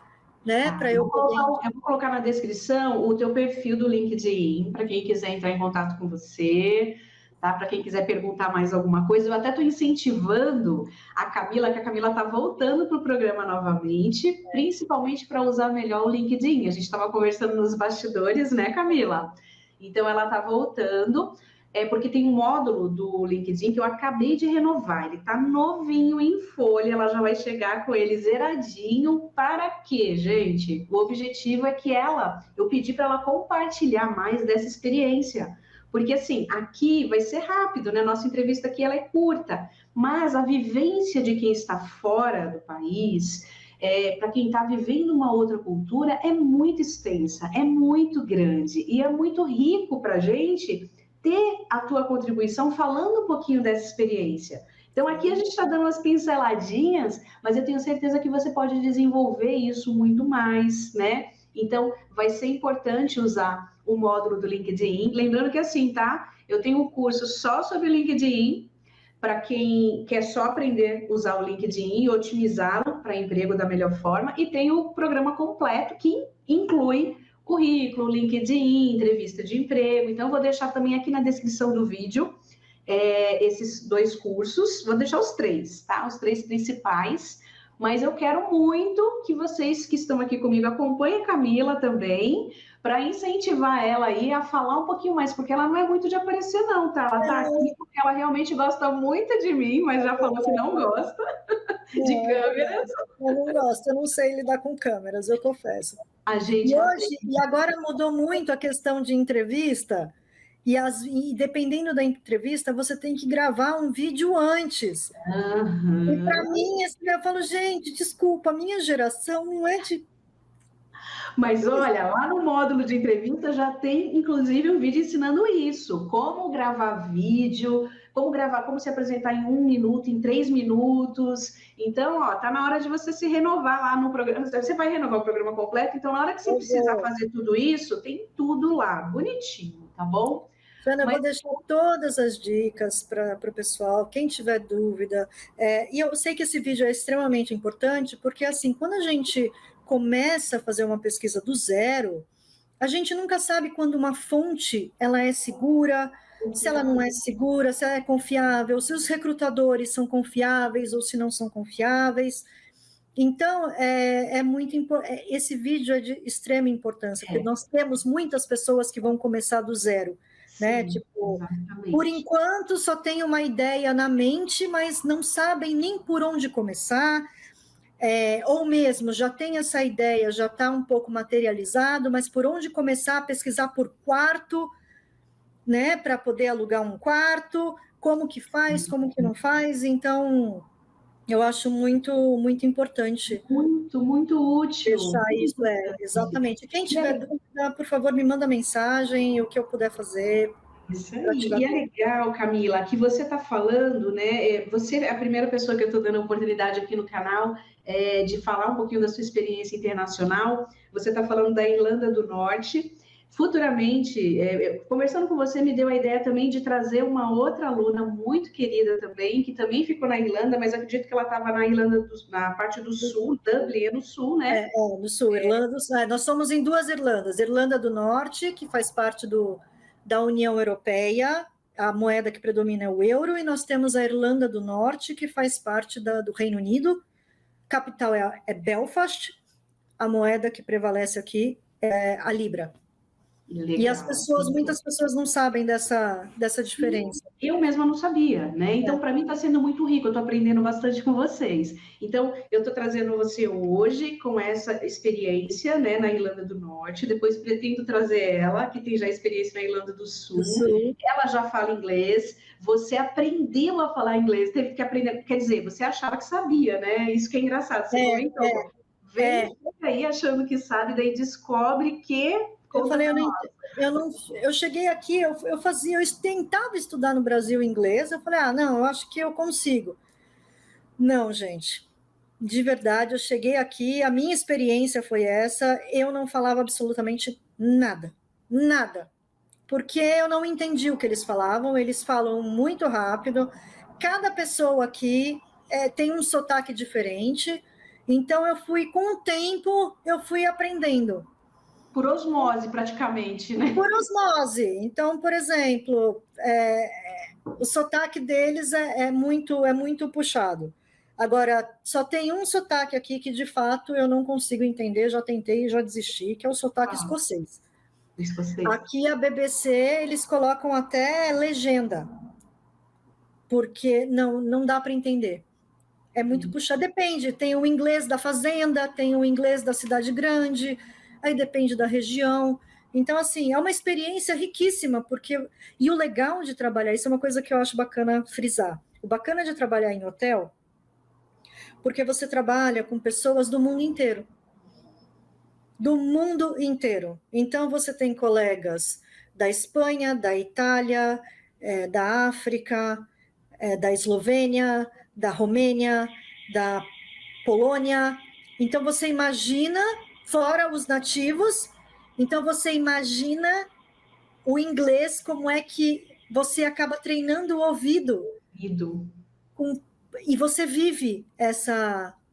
né, para eu poder... Eu vou colocar na descrição o teu perfil do LinkedIn, para quem quiser entrar em contato com você, tá? Para quem quiser perguntar mais alguma coisa. Eu até estou incentivando a Camila, que a Camila está voltando para o programa novamente, principalmente para usar melhor o LinkedIn. A gente estava conversando nos bastidores, né, Camila? Então, ela está voltando... porque tem um módulo do LinkedIn que eu acabei de renovar, ele está novinho em folha, ela já vai chegar com ele zeradinho. Para quê, gente? O objetivo é que eu pedi para ela compartilhar mais dessa experiência, porque assim, aqui vai ser rápido, né? Nossa entrevista aqui ela é curta, mas a vivência de quem está fora do país, para quem está vivendo uma outra cultura, é muito extensa, é muito grande e é muito rico para a gente ter a tua contribuição falando um pouquinho dessa experiência. Então, aqui a gente está dando umas pinceladinhas, mas eu tenho certeza que você pode desenvolver isso muito mais, né? Então, vai ser importante usar o módulo do LinkedIn. Lembrando que assim, tá? Eu tenho um curso só sobre o LinkedIn, para quem quer só aprender a usar o LinkedIn e otimizá-lo para emprego da melhor forma, e tem o programa completo que inclui currículo, LinkedIn, entrevista de emprego. Então, eu vou deixar também aqui na descrição do vídeo esses 2 cursos. Vou deixar os 3, tá? Os 3 principais. Mas eu quero muito que vocês que estão aqui comigo acompanhem a Camila também, para incentivar ela aí a falar um pouquinho mais, porque ela não é muito de aparecer não, tá? Ela tá aqui porque ela realmente gosta muito de mim, mas já falou que não gosta de câmeras. Eu não gosto, eu não sei lidar com câmeras, eu confesso. E agora mudou muito a questão de entrevista, e dependendo da entrevista, você tem que gravar um vídeo antes. E para mim, eu falo, gente, desculpa, a minha geração não é de Mas olha, lá no módulo de entrevista já tem, inclusive, um vídeo ensinando isso, como gravar vídeo, como gravar, como se apresentar em 1 minuto, em 3 minutos. Então, ó, tá na hora de você se renovar lá no programa. Você vai renovar o programa completo, então na hora que você precisar fazer tudo isso, tem tudo lá, bonitinho, tá bom? Jana, eu vou deixar todas as dicas para o pessoal, quem tiver dúvida. E eu sei que esse vídeo é extremamente importante, porque assim, quando a gente começa a fazer uma pesquisa do zero, a gente nunca sabe quando uma fonte ela é segura, se ela não é segura, se ela é confiável, se os recrutadores são confiáveis ou se não são confiáveis. Então, esse vídeo é de extrema importância, porque nós temos muitas pessoas que vão começar do zero. Sim, né? Tipo, exatamente. Por enquanto só tem uma ideia na mente, mas não sabem nem por onde começar, ou mesmo já tem essa ideia, já está um pouco materializado, mas por onde começar a pesquisar por quarto, né? Para poder alugar um quarto, como que faz, como que não faz. Então, eu acho muito, muito importante. Muito, muito útil. Deixar isso, exatamente. Quem tiver dúvida, por favor, me manda mensagem, o que eu puder fazer. Isso aí. E é legal, Camila, que você está falando, né? Você é a primeira pessoa que eu estou dando a oportunidade aqui no canal de falar um pouquinho da sua experiência internacional. Você está falando da Irlanda do Norte. Futuramente, conversando com você, me deu a ideia também de trazer uma outra aluna muito querida também, que também ficou na Irlanda, mas acredito que ela estava na Irlanda, na parte do sul, Dublin é no sul, né? No sul, Irlanda do Sul. Nós somos em duas Irlandas. Irlanda do Norte, que faz parte da União Europeia, a moeda que predomina é o euro, e nós temos a Irlanda do Norte, que faz parte do Reino Unido. Capital é Belfast, a moeda que prevalece aqui é a Libra. Legal. E muitas pessoas não sabem dessa diferença. Eu mesma não sabia, né? Então, para mim está sendo muito rico, eu estou aprendendo bastante com vocês. Então, eu estou trazendo você hoje com essa experiência, né, na Irlanda do Norte, depois pretendo trazer ela, que tem já experiência na Irlanda do Sul. Ela já fala inglês, você aprendeu a falar inglês, teve que aprender, quer dizer, você achava que sabia, né? Isso que é engraçado, você comentou. Vem aí achando que sabe, daí descobre que... Eu falei, eu cheguei aqui, eu tentava estudar no Brasil inglês, eu falei, não, eu acho que eu consigo. Não, gente, de verdade, eu cheguei aqui, a minha experiência foi essa, eu não falava absolutamente nada, porque eu não entendi o que eles falavam, eles falam muito rápido, cada pessoa aqui tem um sotaque diferente, então com o tempo, eu fui aprendendo. Por osmose, praticamente, né? Por osmose. Então, por exemplo, o sotaque deles é muito puxado. Agora, só tem um sotaque aqui que, de fato, eu não consigo entender, já tentei e já desisti, que é o sotaque escocês. Aqui, a BBC, eles colocam até legenda, porque não dá para entender. É muito puxado. Depende, tem o inglês da fazenda, tem o inglês da cidade grande... Aí depende da região. Então, assim, é uma experiência riquíssima, e o legal de trabalhar, isso é uma coisa que eu acho bacana frisar. O bacana de trabalhar em hotel, porque você trabalha com pessoas do mundo inteiro. Do mundo inteiro. Então, você tem colegas da Espanha, da Itália, da África, da Eslovênia, da Romênia, da Polônia. Então, você imagina... Fora os nativos, então você imagina o inglês, como é que você acaba treinando o ouvido. E você vive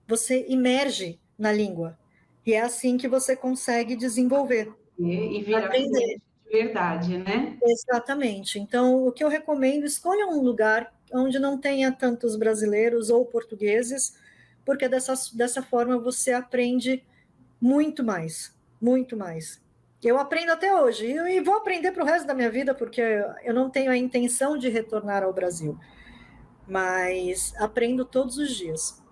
você imerge na língua. E é assim que você consegue desenvolver. E virar aprender. De verdade, né? Exatamente. Então, o que eu recomendo, escolha um lugar onde não tenha tantos brasileiros ou portugueses, porque dessa forma você aprende muito mais. Eu aprendo até hoje, e vou aprender para o resto da minha vida, porque eu não tenho a intenção de retornar ao Brasil. Mas aprendo todos os dias.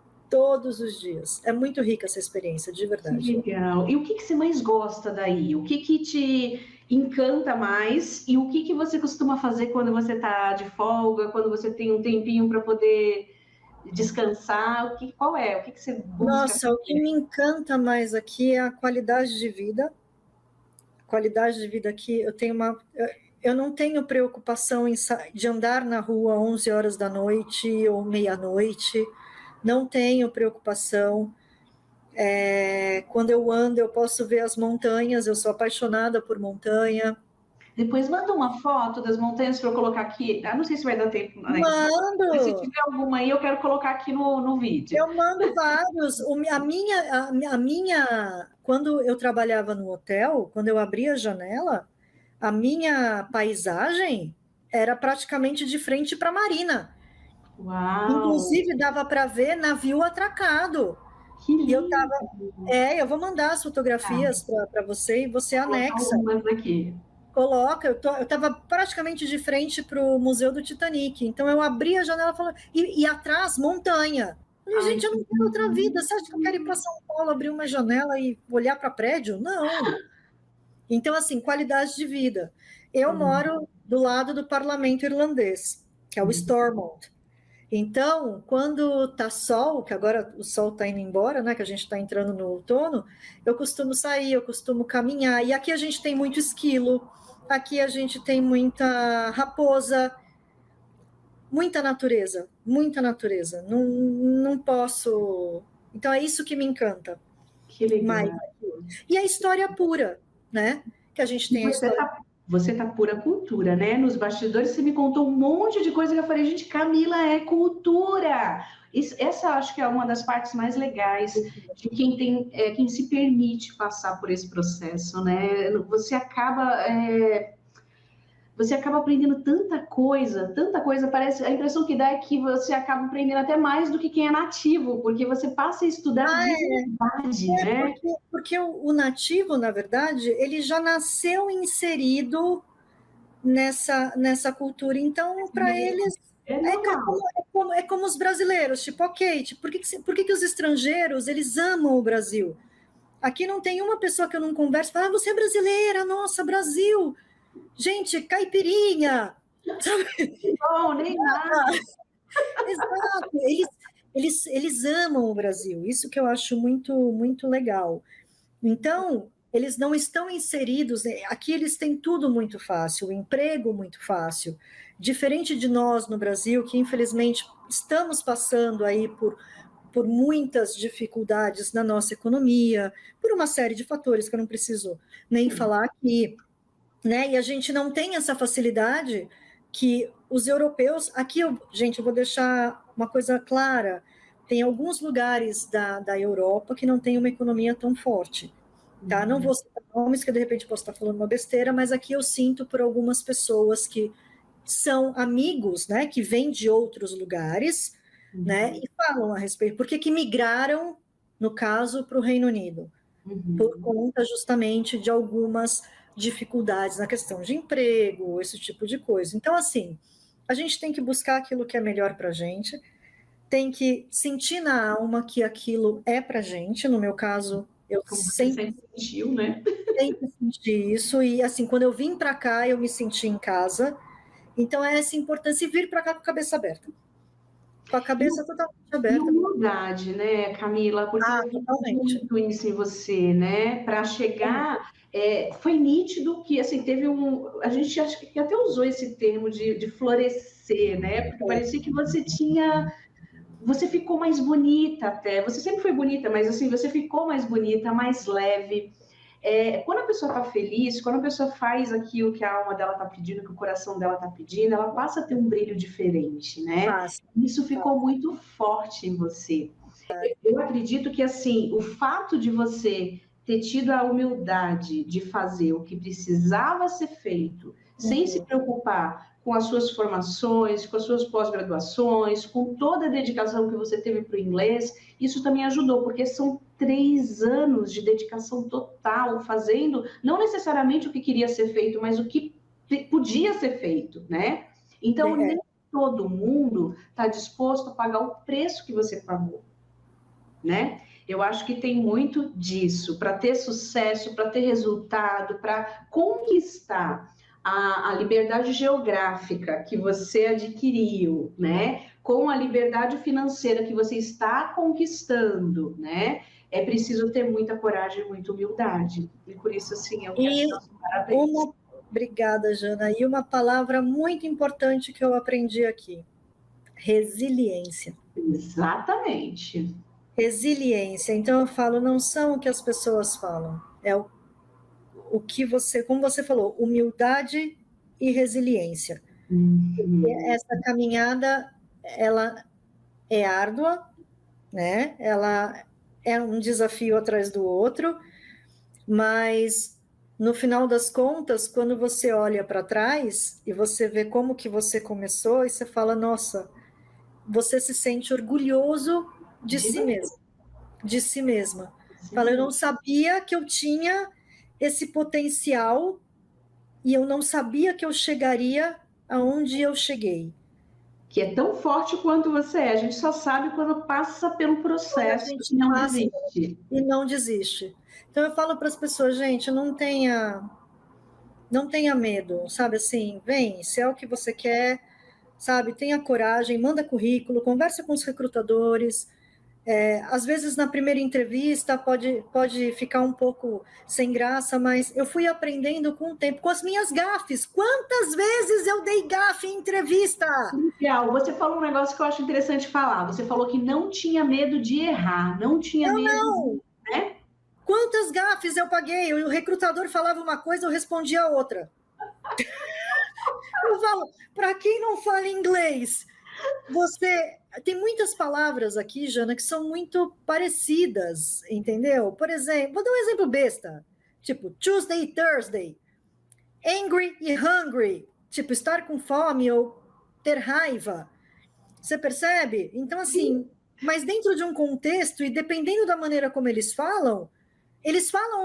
É muito rica essa experiência, de verdade. Que legal. E o que você mais gosta daí? O que te encanta mais? E o que você costuma fazer quando você está de folga, quando você tem um tempinho para poder descansar? Qual é? O que você busca? Nossa, o que me encanta mais aqui é a qualidade de vida. Qualidade de vida aqui, eu não tenho preocupação de andar na rua 11 horas da noite ou meia-noite, não tenho preocupação. Quando eu ando, eu posso ver as montanhas, eu sou apaixonada por montanha. Depois manda uma foto das montanhas para eu colocar aqui. Não sei se vai dar tempo. Mando! Mas se tiver alguma aí, eu quero colocar aqui no vídeo. Eu mando vários. A minha, quando eu trabalhava no hotel, quando eu abria a janela, a minha paisagem era praticamente de frente para a marina. Uau! Inclusive, dava para ver navio atracado. Que lindo! E eu vou mandar as fotografias para você e você anexa. Algumas aqui. Coloca, eu estava praticamente de frente para o Museu do Titanic, então eu abri a janela e atrás, montanha. Eu falei, gente, eu não quero outra vida, você acha que eu quero ir para São Paulo, abrir uma janela e olhar para prédio? Não. Então, assim, qualidade de vida. Eu moro do lado do parlamento irlandês, que é o Stormont. Então, quando tá sol, que agora o sol está indo embora, né, que a gente está entrando no outono, eu costumo sair, eu costumo caminhar. E aqui a gente tem muito esquilo, aqui a gente tem muita raposa, muita natureza, muita natureza. Não posso... Então, é isso que me encanta. Que legal. E a história pura, né? Que a gente tem a história... Você tá pura cultura, né? Nos bastidores você me contou um monte de coisa que eu falei, gente, Camila é cultura. Essa acho que é uma das partes mais legais de quem tem, quem se permite passar por esse processo, né? Você acaba aprendendo tanta coisa, parece, a impressão que dá é que você acaba aprendendo até mais do que quem é nativo, porque você passa a estudar de verdade, né? Porque o nativo, na verdade, ele já nasceu inserido nessa cultura, então, para eles, é como os brasileiros, tipo, ok, por que os estrangeiros, eles amam o Brasil? Aqui não tem uma pessoa que eu não converso e fala, você é brasileira, nossa, Brasil... Gente, caipirinha, sabe? Não, nem nada. Exato, eles amam o Brasil, isso que eu acho muito, muito legal. Então, eles não estão inseridos, aqui eles têm tudo muito fácil, o emprego muito fácil, diferente de nós no Brasil, que infelizmente estamos passando aí por muitas dificuldades na nossa economia, por uma série de fatores que eu não preciso nem falar aqui, né? E a gente não tem essa facilidade que os europeus... Aqui, gente, eu vou deixar uma coisa clara, tem alguns lugares da Europa que não tem uma economia tão forte, tá? Não vou citar nomes, que de repente posso estar falando uma besteira, mas aqui eu sinto por algumas pessoas que são amigos, né, que vêm de outros lugares, né, e falam a respeito, por que migraram, no caso, para o Reino Unido? Por conta justamente de algumas dificuldades na questão de emprego, esse tipo de coisa. Então, assim, a gente tem que buscar aquilo que é melhor para a gente, tem que sentir na alma que aquilo é para a gente. No meu caso, eu sempre sentiu, né? Sempre senti isso, e assim, quando eu vim para cá, eu me senti em casa. Então, é essa importância, e vir para cá com a cabeça aberta. Com a cabeça totalmente aberta. E humildade, né, Camila? Porque totalmente. Muito isso em você, né? Para chegar, foi nítido que, assim, teve a gente acho que até usou esse termo de florescer, né? Porque parecia que você ficou mais bonita até. Você sempre foi bonita, mas assim, você ficou mais bonita, mais leve. Quando a pessoa está feliz, quando a pessoa faz aquilo que a alma dela está pedindo, que o coração dela está pedindo, ela passa a ter um brilho diferente, né? Isso ficou muito forte em você. Eu acredito que, assim, o fato de você ter tido a humildade de fazer o que precisava ser feito, sem se preocupar com as suas formações, com as suas pós-graduações, com toda a dedicação que você teve para o inglês, isso também ajudou, porque são 3 anos de dedicação total, fazendo não necessariamente o que queria ser feito, mas o que podia ser feito, né? Então, nem todo mundo está disposto a pagar o preço que você pagou, né? Eu acho que tem muito disso, para ter sucesso, para ter resultado, para conquistar a liberdade geográfica que você adquiriu, né? com a liberdade financeira que você está conquistando, né? É preciso ter muita coragem e muita humildade. E por isso, assim, eu quero te dar os parabéns. Obrigada, Jana. E uma palavra muito importante que eu aprendi aqui: resiliência. Exatamente. Resiliência. Então eu falo, não são o que as pessoas falam, é o que você, como você falou, humildade e resiliência. Essa caminhada, ela é árdua, né? Ela é um desafio atrás do outro, mas no final das contas, quando você olha para trás e você vê como que você começou, e você fala, nossa, você se sente orgulhoso de si mesmo, de si mesma. Fala, eu não sabia que eu tinha esse potencial e eu não sabia que eu chegaria aonde eu cheguei. Que é tão forte quanto você é. A gente só sabe quando passa pelo processo e não desiste. E não desiste. Então eu falo para as pessoas, gente, não tenha medo, sabe assim, vem, se é o que você quer, sabe, tenha coragem, manda currículo, conversa com os recrutadores. Às vezes na primeira entrevista pode ficar um pouco sem graça, mas eu fui aprendendo com o tempo, com as minhas gafes. Quantas vezes eu dei gafe em entrevista? Legal. Você falou um negócio que eu acho interessante falar. Você falou que não tinha medo de errar, não tinha medo Não. né? Quantas gafes eu paguei? O recrutador falava uma coisa, eu respondia outra. Eu falo, para quem não fala inglês, você tem muitas palavras aqui, Jana, que são muito parecidas, entendeu? Por exemplo, vou dar um exemplo besta, tipo Tuesday e Thursday, angry e hungry, tipo estar com fome ou ter raiva. Você percebe? Então, assim, mas dentro de um contexto, e dependendo da maneira como eles falam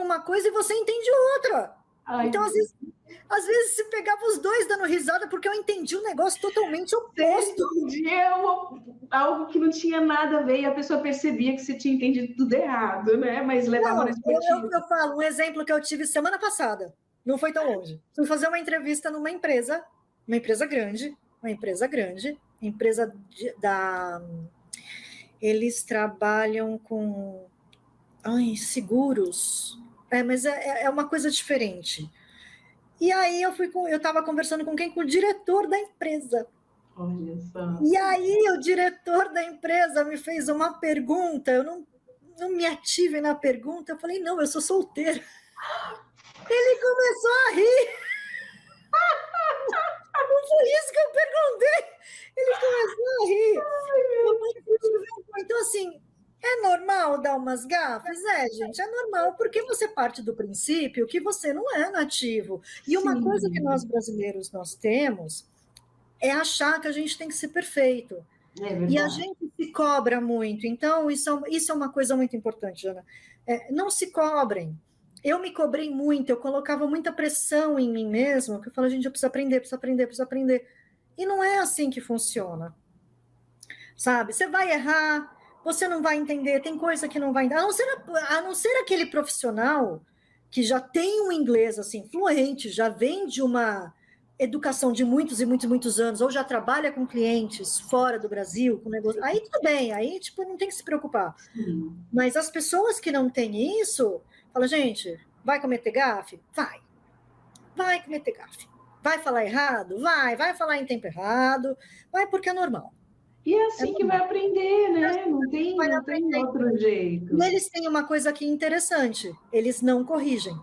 uma coisa e você entende outra. Ai, então, às vezes se pegava os dois dando risada porque eu entendi um negócio totalmente oposto. Algo que não tinha nada a ver e a pessoa percebia que você tinha entendido tudo errado, né? Mas levava na esportiva. Eu falo um exemplo que eu tive semana passada, não foi tão longe. Fui fazer uma entrevista numa empresa grande, eles trabalham com seguros. Mas é uma coisa diferente. E aí eu estava conversando com quem? Com o diretor da empresa. Olha só. E aí o diretor da empresa me fez uma pergunta, eu não me ative na pergunta, eu falei, não, eu sou solteira. Ele começou a rir. Não foi isso que eu perguntei. Ele começou a rir. Então, assim, é normal dar umas gafes? Gente, é normal, porque você parte do princípio que você não é nativo. E uma coisa que nós brasileiros nós temos é achar que a gente tem que ser perfeito. E a gente se cobra muito. Então, isso é uma coisa muito importante, Jana. Não se cobrem. Eu me cobrei muito, eu colocava muita pressão em mim mesma, porque eu falo, gente, eu preciso aprender, preciso aprender, preciso aprender. E não é assim que funciona. Sabe? Você vai errar, você não vai entender, tem coisa que não vai entender. A não ser aquele profissional que já tem um inglês assim fluente, já vem de uma educação de muitos e muitos e muitos anos, ou já trabalha com clientes fora do Brasil, com negócio. Aí tudo bem, aí tipo não tem que se preocupar. Sim. Mas as pessoas que não têm isso, fala, gente, vai cometer gafe? Vai cometer gafe. Vai falar errado? Vai falar em tempo errado, vai porque é normal. E é assim que vai aprender, né? Não tem outro jeito. E eles têm uma coisa aqui interessante, eles não corrigem.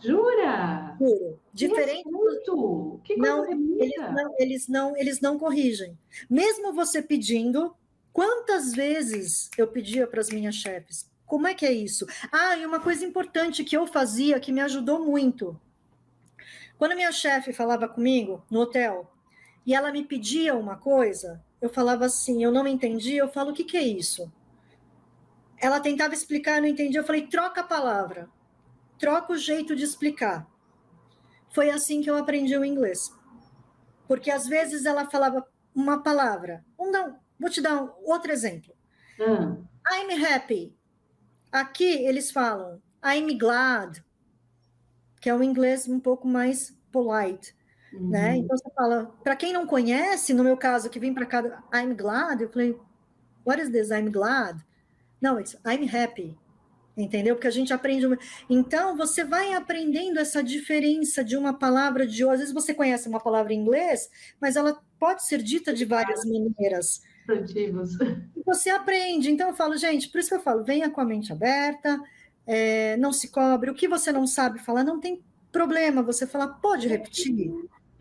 Jura? Juro. Diferente do... Que coisa bonita. Eles não corrigem. Mesmo você pedindo, quantas vezes eu pedia para as minhas chefes, como é que é isso? E uma coisa importante que eu fazia, que me ajudou muito. Quando minha chefe falava comigo no hotel, e ela me pedia uma coisa, eu falava assim, eu não entendi, eu falo, o que é isso? Ela tentava explicar, eu não entendi, eu falei, troca a palavra, troca o jeito de explicar. Foi assim que eu aprendi o inglês. Porque às vezes ela falava uma palavra. Vou te dar outro exemplo. I'm happy. Aqui eles falam I'm glad, que é um inglês um pouco mais polite. né? Então você fala, para quem não conhece, no meu caso, que vem para cá, I'm glad, eu falei, what is this, I'm glad? Não, it's I'm happy, entendeu? Porque a gente aprende. Então, você vai aprendendo essa diferença de uma palavra de outra. Às vezes você conhece uma palavra em inglês, mas ela pode ser dita de várias maneiras. Substantivos. E você aprende. Então, eu falo, gente, por isso que eu falo, venha com a mente aberta, não se cobre. O que você não sabe falar, não tem problema. Você fala, pode repetir?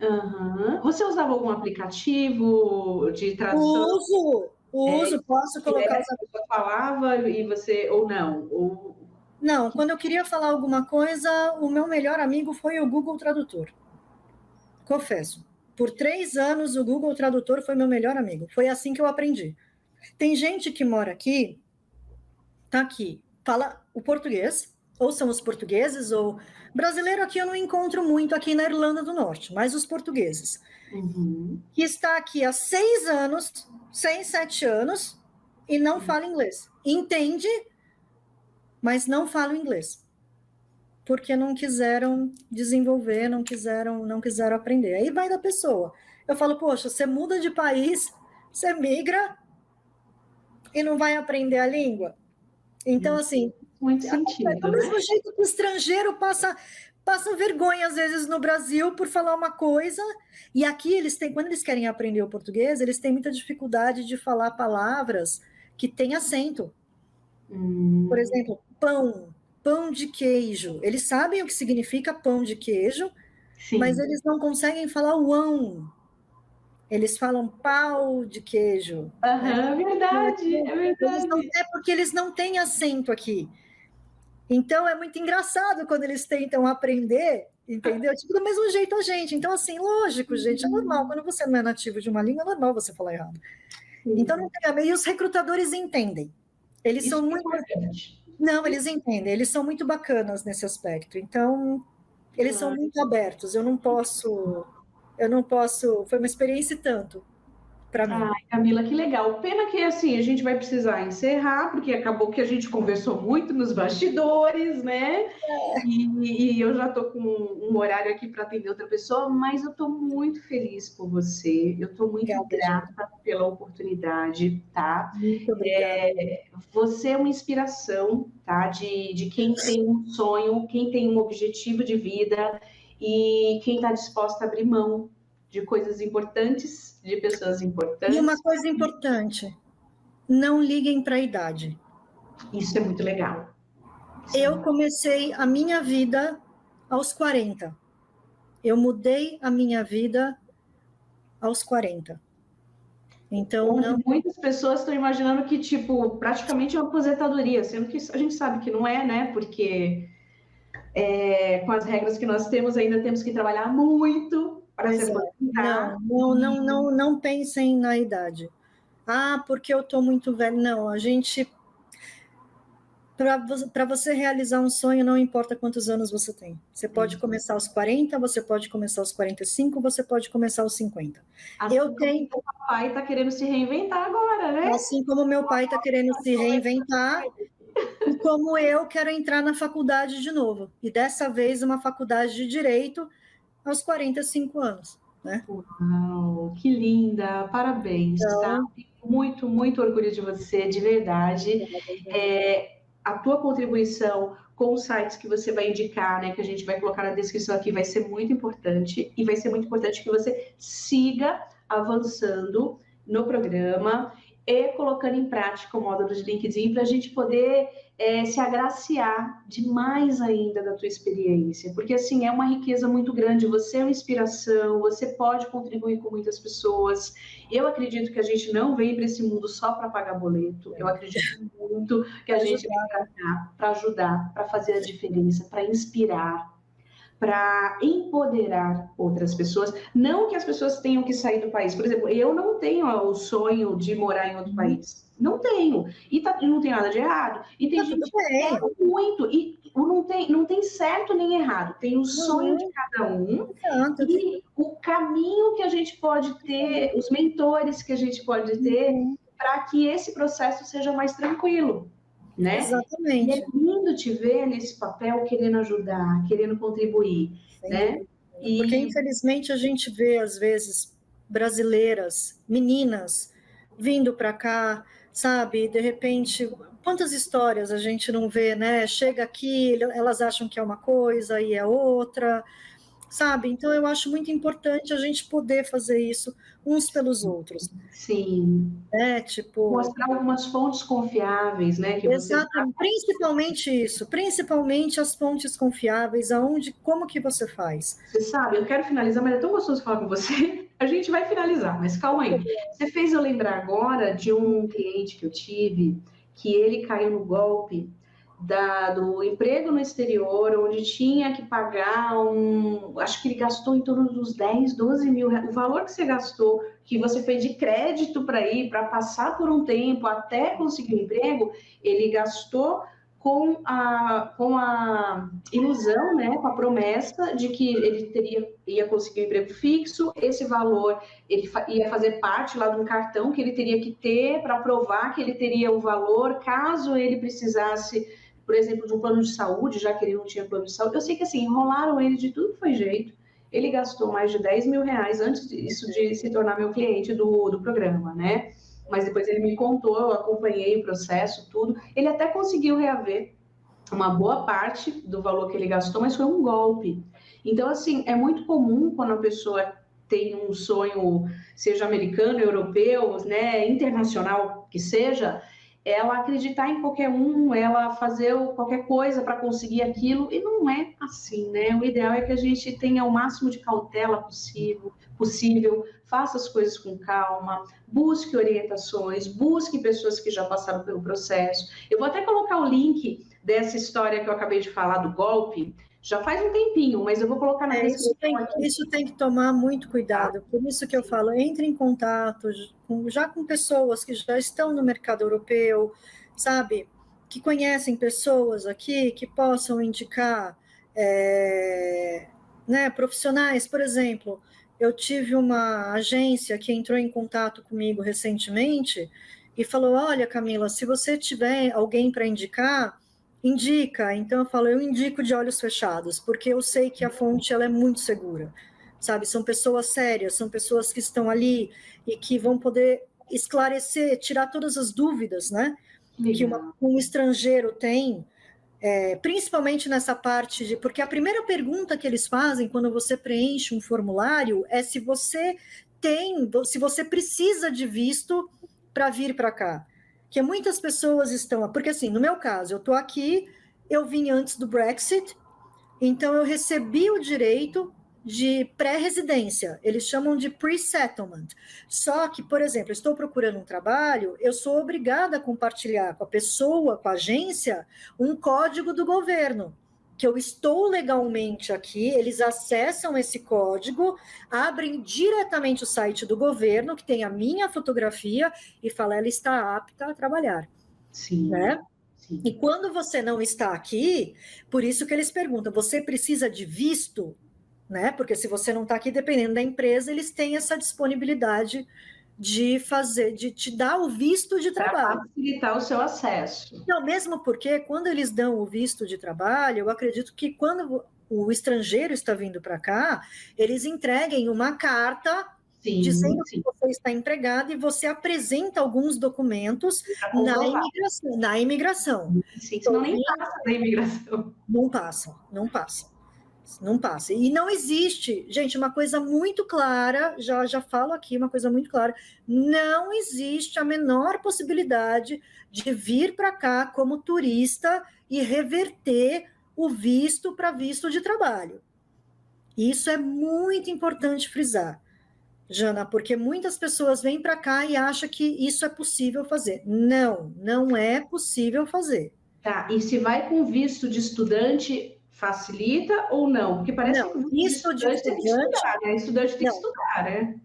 Uhum. Você usava algum aplicativo de tradução? Uso, posso colocar os... A pessoa falava e você, ou não? Ou... Não, quando eu queria falar alguma coisa, o meu melhor amigo foi o Google Tradutor. Confesso. Por 3 anos, o Google Tradutor foi meu melhor amigo. Foi assim que eu aprendi. Tem gente que mora aqui, tá aqui, fala o português, ou são os portugueses, ou... Brasileiro aqui eu não encontro muito aqui na Irlanda do Norte, mas os portugueses. Que está aqui há 6 anos, 6, 7 anos, e não fala inglês. Entende, mas não fala inglês. Porque não quiseram desenvolver, não quiseram aprender. Aí vai da pessoa. Eu falo, poxa, você muda de país, você migra e não vai aprender a língua? Então, assim... Muito sentido, do mesmo jeito que o estrangeiro passa vergonha, às vezes, no Brasil por falar uma coisa, e aqui eles têm, quando eles querem aprender o português, eles têm muita dificuldade de falar palavras que têm acento. Por exemplo, pão de queijo. Eles sabem o que significa pão de queijo, sim, mas eles não conseguem falar o ão. Eles falam pau de queijo. Né? Verdade, é verdade. É porque eles não têm acento aqui. Então, é muito engraçado quando eles tentam aprender, entendeu? Tipo, do mesmo jeito a gente. Então, assim, lógico, gente, é normal. Quando você não é nativo de uma língua, é normal você falar errado. Sim. Então, não tem a ver. E os recrutadores entendem. Eles são muito... Não, eles entendem. Eles são muito bacanas nesse aspecto. Então, eles são muito abertos. Eu não posso... Foi uma experiência e tanto para mim. Ai, Camila, que legal. Pena que, assim, a gente vai precisar encerrar, porque acabou que a gente conversou muito nos bastidores, né? E eu já estou com um horário aqui para atender outra pessoa, mas eu estou muito feliz por você. Eu estou muito grata pela oportunidade, tá? Muito obrigada. Você é uma inspiração, tá? De quem tem um sonho, quem tem um objetivo de vida e quem está disposto a abrir mão de coisas importantes, de pessoas importantes. E uma coisa importante, não liguem para a idade. Isso é muito legal. Eu comecei a minha vida aos 40. Eu mudei a minha vida aos 40. Então, não... Muitas pessoas estão imaginando que, tipo, praticamente é uma aposentadoria, sendo que a gente sabe que não é, né? Porque com as regras que nós temos, ainda temos que trabalhar muito para se aposentar. Não pensem na idade. Ah, porque eu estou muito velho. Não, a gente... Para você realizar um sonho, não importa quantos anos você tem. Você pode começar aos 40, você pode começar aos 45, você pode começar aos 50. Assim como o papai está querendo se reinventar agora, né? Assim como meu pai está querendo se reinventar, e como eu quero entrar na faculdade de novo. E dessa vez, uma faculdade de Direito aos 45 anos. Né? Uau, que linda! Parabéns, então, tá? Muito, muito orgulho de você, de verdade. A tua contribuição com os sites que você vai indicar, né, que a gente vai colocar na descrição aqui, vai ser muito importante, e vai ser muito importante que você siga avançando no programa e colocando em prática o módulo de LinkedIn para a gente poder se agraciar de mais ainda da tua experiência, porque assim, é uma riqueza muito grande, você é uma inspiração, você pode contribuir com muitas pessoas. Eu acredito que a gente não vem para esse mundo só para pagar boleto, eu acredito muito que a gente vem para ajudar, para fazer a diferença, para inspirar, para empoderar outras pessoas, não que as pessoas tenham que sair do país. Por exemplo, eu não tenho o sonho de morar em outro país. Não tenho. E não tem nada de errado. E tem gente que quer muito. E não tem certo nem errado. Tem o sonho de cada um. E o caminho que a gente pode ter, os mentores que a gente pode ter, para que esse processo seja mais tranquilo. Né? Exatamente. E é lindo te ver nesse papel querendo ajudar, querendo contribuir, né? Porque, infelizmente, a gente vê, às vezes, brasileiras, meninas, vindo para cá, sabe? De repente, quantas histórias a gente não vê, né? Chega aqui, elas acham que é uma coisa e é outra, sabe? Então, eu acho muito importante a gente poder fazer isso uns pelos outros. Sim. Né? Tipo... Mostrar algumas fontes confiáveis, né? Que você Exatamente, principalmente isso, principalmente as fontes confiáveis, como que você faz? Você sabe, eu quero finalizar, mas é tão gostoso falar com você. A gente vai finalizar, mas calma aí. Você fez eu lembrar agora de um cliente que eu tive, que ele caiu no golpe do emprego no exterior, onde tinha que pagar acho que ele gastou em torno dos 10, 12 mil reais. O valor que você gastou, que você fez de crédito para ir, para passar por um tempo até conseguir um emprego, ele gastou com a ilusão, né, com a promessa de que ele ia conseguir um emprego fixo, esse valor ele ia fazer parte lá de um cartão que ele teria que ter para provar que ele teria o valor caso ele precisasse, por exemplo, de um plano de saúde, já que ele não tinha plano de saúde. Eu sei que assim, enrolaram ele de tudo que foi jeito. Ele gastou mais de 10 mil reais antes disso de se tornar meu cliente do programa, né? Mas depois ele me contou, eu acompanhei o processo, tudo. Ele até conseguiu reaver uma boa parte do valor que ele gastou, mas foi um golpe. Então, assim, é muito comum quando a pessoa tem um sonho, seja americano, europeu, né, internacional que seja, ela acreditar em qualquer um, ela fazer qualquer coisa para conseguir aquilo, e não é assim, né? O ideal é que a gente tenha o máximo de cautela possível, faça as coisas com calma, busque orientações, busque pessoas que já passaram pelo processo. Eu vou até colocar o link dessa história que eu acabei de falar do golpe, já faz um tempinho, mas eu vou colocar na descrição aqui. Isso tem que tomar muito cuidado, por isso que eu falo, entre em contato já com pessoas que já estão no mercado europeu, sabe, que conhecem pessoas aqui, que possam indicar né, profissionais. Por exemplo, eu tive uma agência que entrou em contato comigo recentemente e falou, olha, Camila, se você tiver alguém para indica. Então eu falo, eu indico de olhos fechados, porque eu sei que a fonte ela é muito segura, sabe? São pessoas sérias, são pessoas que estão ali e que vão poder esclarecer, tirar todas as dúvidas, né? Que um estrangeiro tem, principalmente nessa parte de... Porque a primeira pergunta que eles fazem quando você preenche um formulário é se você precisa de visto para vir para cá. Que muitas pessoas estão... Porque, assim, no meu caso, eu estou aqui, eu vim antes do Brexit, então eu recebi o direito de pré-residência, eles chamam de pre-settlement. Só que, por exemplo, eu estou procurando um trabalho, eu sou obrigada a compartilhar com a pessoa, com a agência, um código do governo, que eu estou legalmente aqui, eles acessam esse código, abrem diretamente o site do governo, que tem a minha fotografia, e fala, ela está apta a trabalhar. Sim. Né? Sim. E quando você não está aqui, por isso que eles perguntam, você precisa de visto? Né? Porque se você não está aqui, dependendo da empresa, eles têm essa disponibilidade de te dar o visto de trabalho. Para facilitar o seu acesso. Não, mesmo porque quando eles dão o visto de trabalho, eu acredito que quando o estrangeiro está vindo para cá, eles entreguem uma carta dizendo que você está empregado e você apresenta alguns documentos na imigração. Sim, senão nem passa da imigração. Não passa. E não existe, gente, uma coisa muito clara, já falo aqui uma coisa muito clara, não existe a menor possibilidade de vir para cá como turista e reverter o visto para visto de trabalho. Isso é muito importante frisar, Jana, porque muitas pessoas vêm para cá e acham que isso é possível fazer. Não é possível fazer. Tá, e se vai com visto de estudante, facilita ou não? Porque parece que visto de estudante tem que estudar, né? Estudante tem que estudar, né?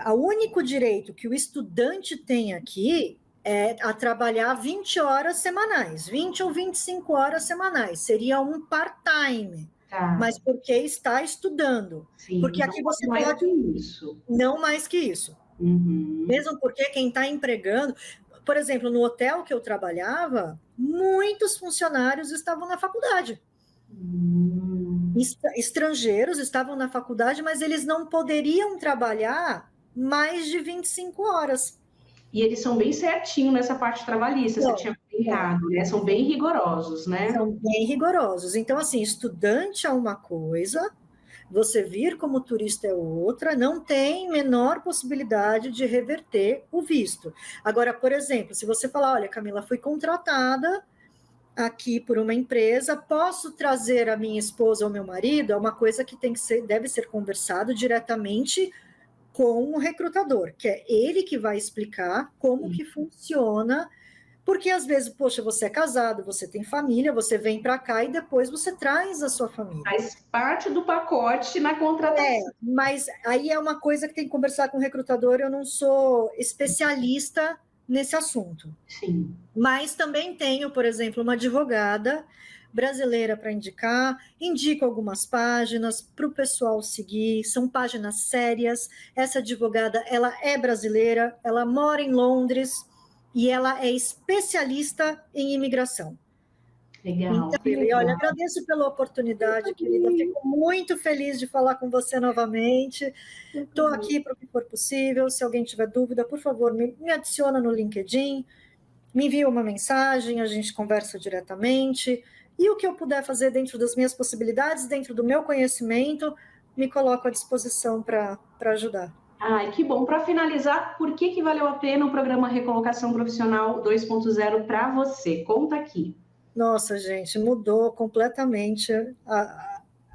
O único direito que o estudante tem aqui é a trabalhar 20 horas semanais, 20 ou 25 horas semanais. Seria um part-time. Tá. Mas porque está estudando. Sim, porque aqui você mais pode... que isso. Não mais que isso. Uhum. Mesmo porque quem está empregando... Por exemplo, no hotel que eu trabalhava, muitos funcionários estavam na faculdade. Estrangeiros estavam na faculdade, mas eles não poderiam trabalhar mais de 25 horas. E eles são bem certinhos nessa parte trabalhista, você tinha brincado, né? São bem rigorosos, né? São bem rigorosos. Então, assim, estudante é uma coisa, você vir como turista é outra, não tem menor possibilidade de reverter o visto. Agora, por exemplo, se você falar, olha, Camila, fui contratada aqui por uma empresa, posso trazer a minha esposa ou meu marido, é uma coisa que deve ser conversado diretamente com o recrutador, que é ele que vai explicar como que funciona, porque às vezes, poxa, você é casado, você tem família, você vem para cá e depois você traz a sua família. Faz parte do pacote na contratação. Mas aí é uma coisa que tem que conversar com o recrutador, eu não sou especialista nesse assunto. Sim. Mas também tenho, por exemplo, uma advogada brasileira para indicar, indico algumas páginas para o pessoal seguir, são páginas sérias. Essa advogada, ela é brasileira, ela mora em Londres e ela é especialista em imigração. Legal. Então, legal. Olha, agradeço pela oportunidade, querida. Fico muito feliz de falar com você novamente. Estou aqui para o que for possível. Se alguém tiver dúvida, por favor, me adiciona no LinkedIn, me envia uma mensagem, a gente conversa diretamente. E o que eu puder fazer dentro das minhas possibilidades, dentro do meu conhecimento, me coloco à disposição para ajudar. Ai, que bom. Para finalizar, por que valeu a pena o programa Recolocação Profissional 2.0 para você? Conta aqui. Nossa, gente, mudou completamente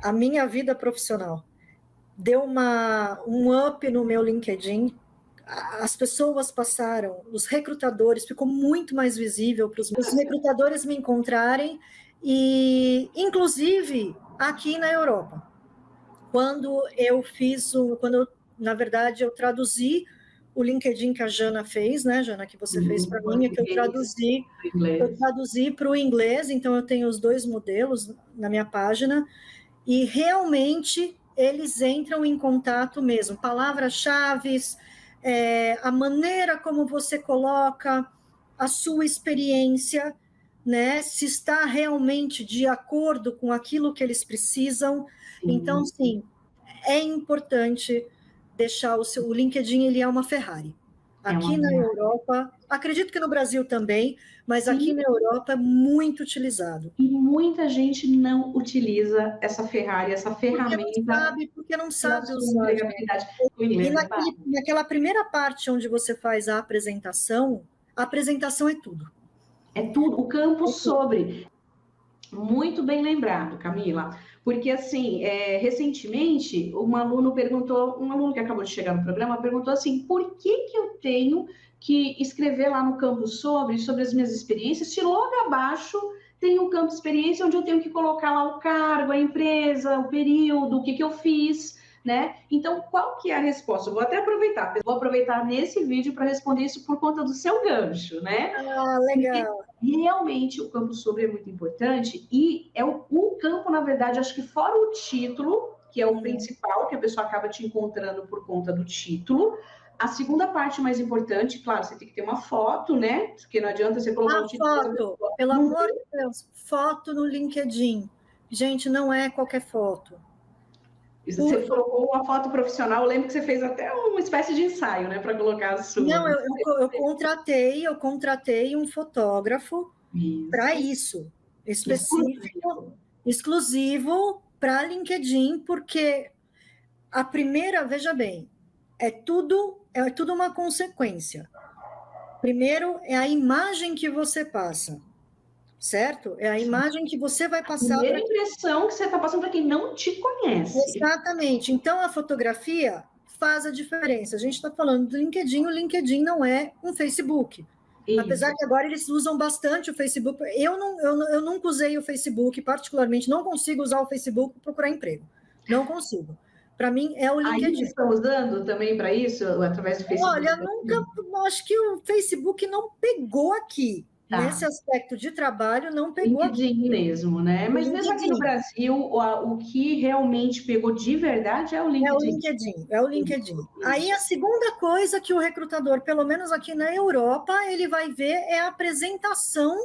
a minha vida profissional. Deu um up no meu LinkedIn. As pessoas passaram, os recrutadores, ficou muito mais visível para os recrutadores me encontrarem, e inclusive aqui na Europa. Quando eu na verdade, eu traduzi o LinkedIn que a Jana fez, né, Jana, que você fez para mim, é que eu traduzi para o inglês, então eu tenho os dois modelos na minha página, e realmente eles entram em contato mesmo, palavras-chave, a maneira como você coloca a sua experiência, né, se está realmente de acordo com aquilo que eles precisam. Então, sim, é importante deixar o LinkedIn, ele é uma Ferrari. Aqui na Europa, acredito que no Brasil também, mas aqui na Europa é muito utilizado. E muita gente não utiliza essa Ferrari, essa ferramenta. Porque não sabe usar. E naquela primeira parte onde você faz a apresentação é tudo. É tudo, o campo sobre. Muito bem lembrado, Camila. Porque, assim, recentemente, um aluno que acabou de chegar no programa, perguntou assim, por que eu tenho que escrever lá no campo sobre as minhas experiências, se logo abaixo tem um campo de experiência onde eu tenho que colocar lá o cargo, a empresa, o período, o que eu fiz, né? Então, qual que é a resposta? Eu vou aproveitar nesse vídeo para responder isso por conta do seu gancho, né? Ah, legal. Porque realmente o campo sobre é muito importante e é o campo, na verdade, acho que fora o título, que é o principal, que a pessoa acaba te encontrando por conta do título. A segunda parte mais importante, claro, você tem que ter uma foto, né? Porque não adianta você colocar o título. Foto, pelo amor de Deus, foto no LinkedIn. Gente, não é qualquer foto. Você colocou uma foto profissional, eu lembro que você fez até uma espécie de ensaio, né, para colocar a sua. Não, eu contratei um fotógrafo para isso, específico, exclusivo para LinkedIn, porque veja bem, é tudo uma consequência. Primeiro é a imagem que você passa, certo? É a imagem que você vai passar. A primeira impressão que você está passando para quem não te conhece. Exatamente. Então, a fotografia faz a diferença. A gente está falando do LinkedIn, o LinkedIn não é um Facebook. Isso. Apesar que agora eles usam bastante o Facebook. Eu nunca usei o Facebook, particularmente, não consigo usar o Facebook para procurar emprego. Não consigo. Para mim, é o LinkedIn. Aí estão usando também para isso, através do Facebook? Olha, acho que o Facebook não pegou aqui. Tá. Nesse aspecto de trabalho, não pegou LinkedIn mesmo, né? Mas mesmo aqui no Brasil, o que realmente pegou de verdade é o LinkedIn. É o LinkedIn. Aí a segunda coisa que o recrutador, pelo menos aqui na Europa, ele vai ver é a apresentação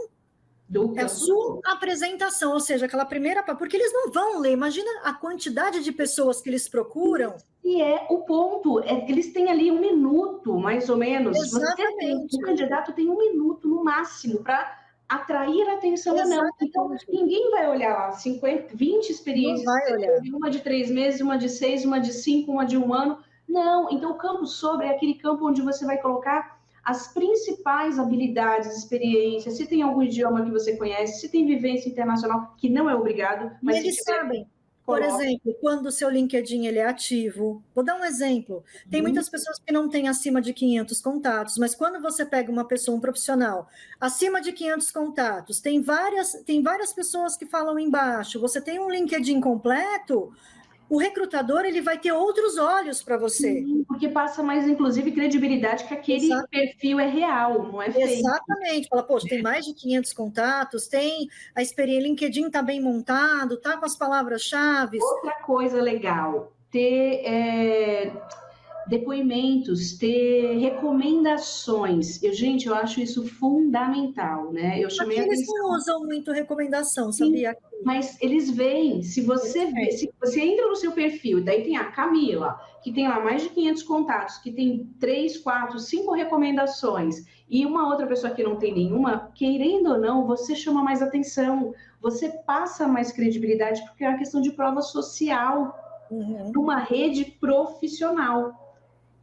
Do É a sua apresentação, ou seja, aquela primeira... Porque eles não vão ler. Imagina a quantidade de pessoas que eles procuram. E é o ponto, é que eles têm ali 1 minuto, mais ou menos. Exatamente. O candidato tem 1 minuto no máximo para atrair a atenção ou não. Então, Exatamente. ninguém vai olhar lá 50, 20 Não experiências, vai olhar. uma de 3 meses, uma de 6, uma de 5, uma de 1 ano. Não, então o campo sobre é aquele campo onde você vai colocar as principais habilidades, experiências, se tem algum idioma que você conhece, se tem vivência internacional, que não é obrigado, mas E eles se tiver, sabem. Por coloca. exemplo, quando o seu LinkedIn ele é ativo, vou dar um exemplo. Tem muitas pessoas que não têm acima de 500 contatos, mas quando você pega uma pessoa, um profissional, acima de 500 contatos, tem várias pessoas que falam embaixo, você tem um LinkedIn completo, o recrutador ele vai ter outros olhos para você. Sim, porque passa mais, inclusive, credibilidade que aquele perfil é real, não é fake. Exatamente. Fala, poxa, tem mais de 500 contatos, tem a experiência, LinkedIn está bem montado, tá com as palavras-chave. Outra coisa legal, ter depoimentos, ter recomendações. Gente, eu acho isso fundamental, né? Eu chamei Aqui a eles atenção. não usam muito recomendação, Sim, sabia? mas eles veem, se você vê, se você entra no seu perfil, daí tem a Camila, que tem lá mais de 500 contatos, que tem 3, 4, 5 recomendações, e uma outra pessoa que não tem nenhuma, querendo ou não, você chama mais atenção, você passa mais credibilidade, porque é uma questão de prova social, numa rede profissional.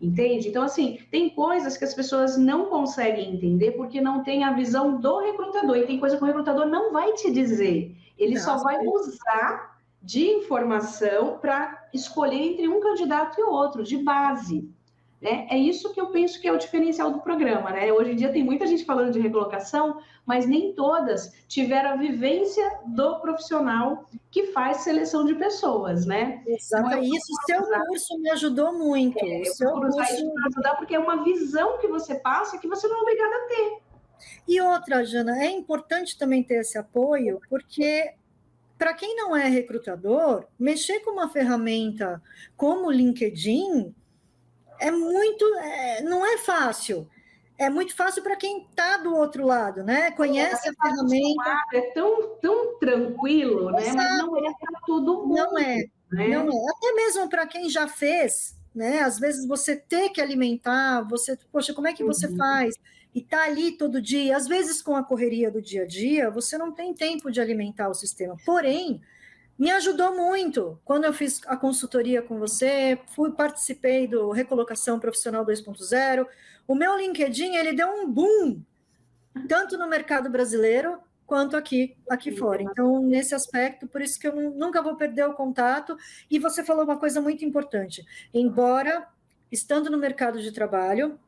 Entende? Então, assim, tem coisas que as pessoas não conseguem entender porque não tem a visão do recrutador. E tem coisa que o recrutador não vai te dizer. Ele só vai usar de informação para escolher entre um candidato e outro, de base. Né? É isso que eu penso que é o diferencial do programa. Né? Hoje em dia tem muita gente falando de recolocação, mas nem todas tiveram a vivência do profissional que faz seleção de pessoas, né? Exato. Então, isso, o seu curso me ajudou muito. O seu curso para ajudar, porque é uma visão que você passa que você não é obrigada a ter. E outra, Jana, é importante também ter esse apoio, porque para quem não é recrutador, mexer com uma ferramenta como o LinkedIn não é fácil. É muito fácil para quem está do outro lado, né? Conhece a ferramenta. É tão tranquilo, né? Mas não é para todo mundo. Não é. Né? Não é. Até mesmo para quem já fez, né? Às vezes você ter que alimentar, poxa, como é que você faz? E tá ali todo dia. Às vezes, com a correria do dia a dia, você não tem tempo de alimentar o sistema. Porém, me ajudou muito. Quando eu fiz a consultoria com você, participei do Recolocação Profissional 2.0, o meu LinkedIn, ele deu um boom, tanto no mercado brasileiro, quanto aqui fora. Então, nesse aspecto, por isso que eu nunca vou perder o contato. E você falou uma coisa muito importante. Embora, estando no mercado de trabalho,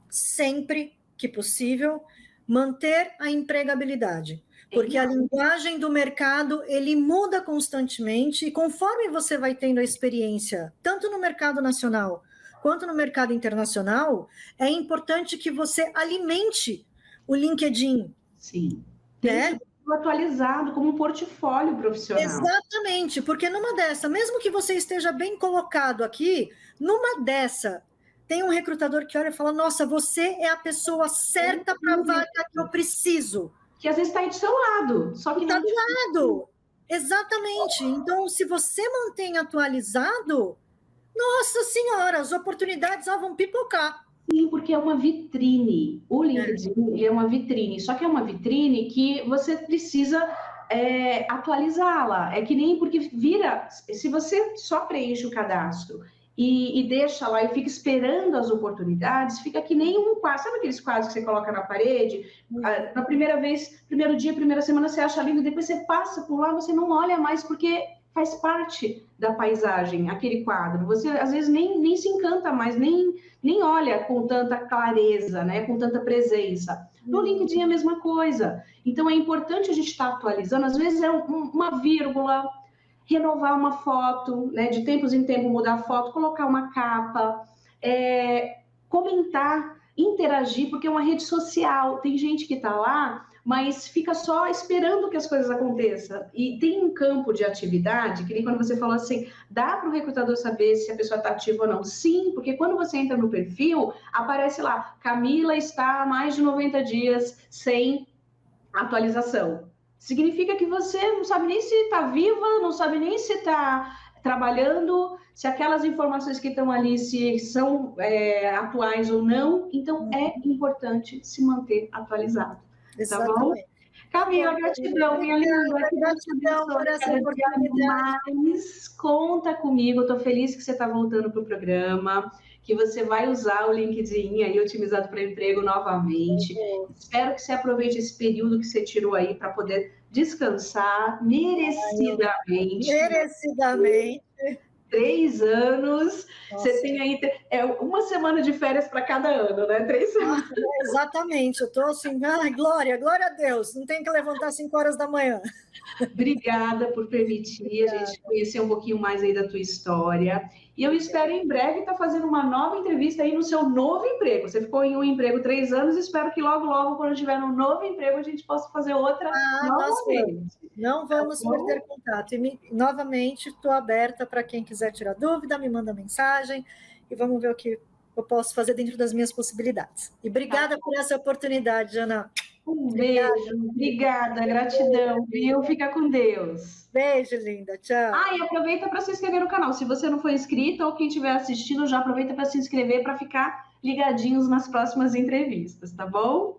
sempre que possível, manter a empregabilidade. Porque a linguagem do mercado, ele muda constantemente, e conforme você vai tendo a experiência, tanto no mercado nacional quanto no mercado internacional, é importante que você alimente o LinkedIn. Sim. Né? Atualizado como um portfólio profissional. Exatamente, porque numa dessa, mesmo que você esteja bem colocado aqui, numa dessa, tem um recrutador que olha e fala, nossa, você é a pessoa certa para a vaga que eu preciso. Que às vezes está aí do seu lado, só que está do lado. Exatamente. Então, se você mantém atualizado, nossa senhora, as oportunidades vão pipocar. Sim, porque é uma vitrine. O LinkedIn é uma vitrine, só que é uma vitrine que você precisa atualizá-la. É que nem porque vira, se você só preenche o cadastro e deixa lá e fica esperando as oportunidades, fica que nem um quadro. Sabe aqueles quadros que você coloca na parede? Na primeira vez, primeiro dia, primeira semana, você acha lindo, depois você passa por lá, você não olha mais, porque faz parte da paisagem, aquele quadro. Você, às vezes, nem se encanta mais, nem olha com tanta clareza, né? Com tanta presença. No LinkedIn é a mesma coisa. Então, é importante a gente estar atualizando. Às vezes, é uma vírgula, renovar uma foto, né, de tempos em tempos mudar a foto, colocar uma capa, comentar, interagir, porque é uma rede social, tem gente que está lá, mas fica só esperando que as coisas aconteçam. E tem um campo de atividade, que nem quando você falou assim, dá para o recrutador saber se a pessoa está ativa ou não? Sim, porque quando você entra no perfil, aparece lá, Camila está há mais de 90 dias sem atualização. Significa que você não sabe nem se está viva, não sabe nem se está trabalhando, se aquelas informações que estão ali se são atuais ou não. Então, é importante se manter atualizado. Tá bom? Camila, gratidão, minha linda. Gratidão por essa oportunidade. Mas conta comigo, estou feliz que você está voltando para o programa, que você vai usar o LinkedIn aí otimizado para emprego novamente. Espero que você aproveite esse período que você tirou aí para poder descansar merecidamente. Merecidamente. 3 anos, nossa. Você tem aí uma semana de férias para cada ano, né? 3 semanas. Exatamente, eu estou assim, glória a Deus, não tem que levantar 5 horas da manhã. Obrigada por permitir a gente conhecer um pouquinho mais aí da tua história. E eu espero em breve estar fazendo uma nova entrevista aí no seu novo emprego. Você ficou em um emprego 3 anos, espero que logo, quando tiver um novo emprego, a gente possa fazer outra novamente. Não vamos perder contato. E novamente, estou aberta para quem quiser tirar dúvida, me manda mensagem e vamos ver o que eu posso fazer dentro das minhas possibilidades. E obrigada por essa oportunidade, Ana. Um beijo, obrigada, gratidão, viu? Fica com Deus. Beijo, linda, tchau. E aproveita para se inscrever no canal. Se você não for inscrito ou quem estiver assistindo, já aproveita para se inscrever para ficar ligadinhos nas próximas entrevistas, tá bom?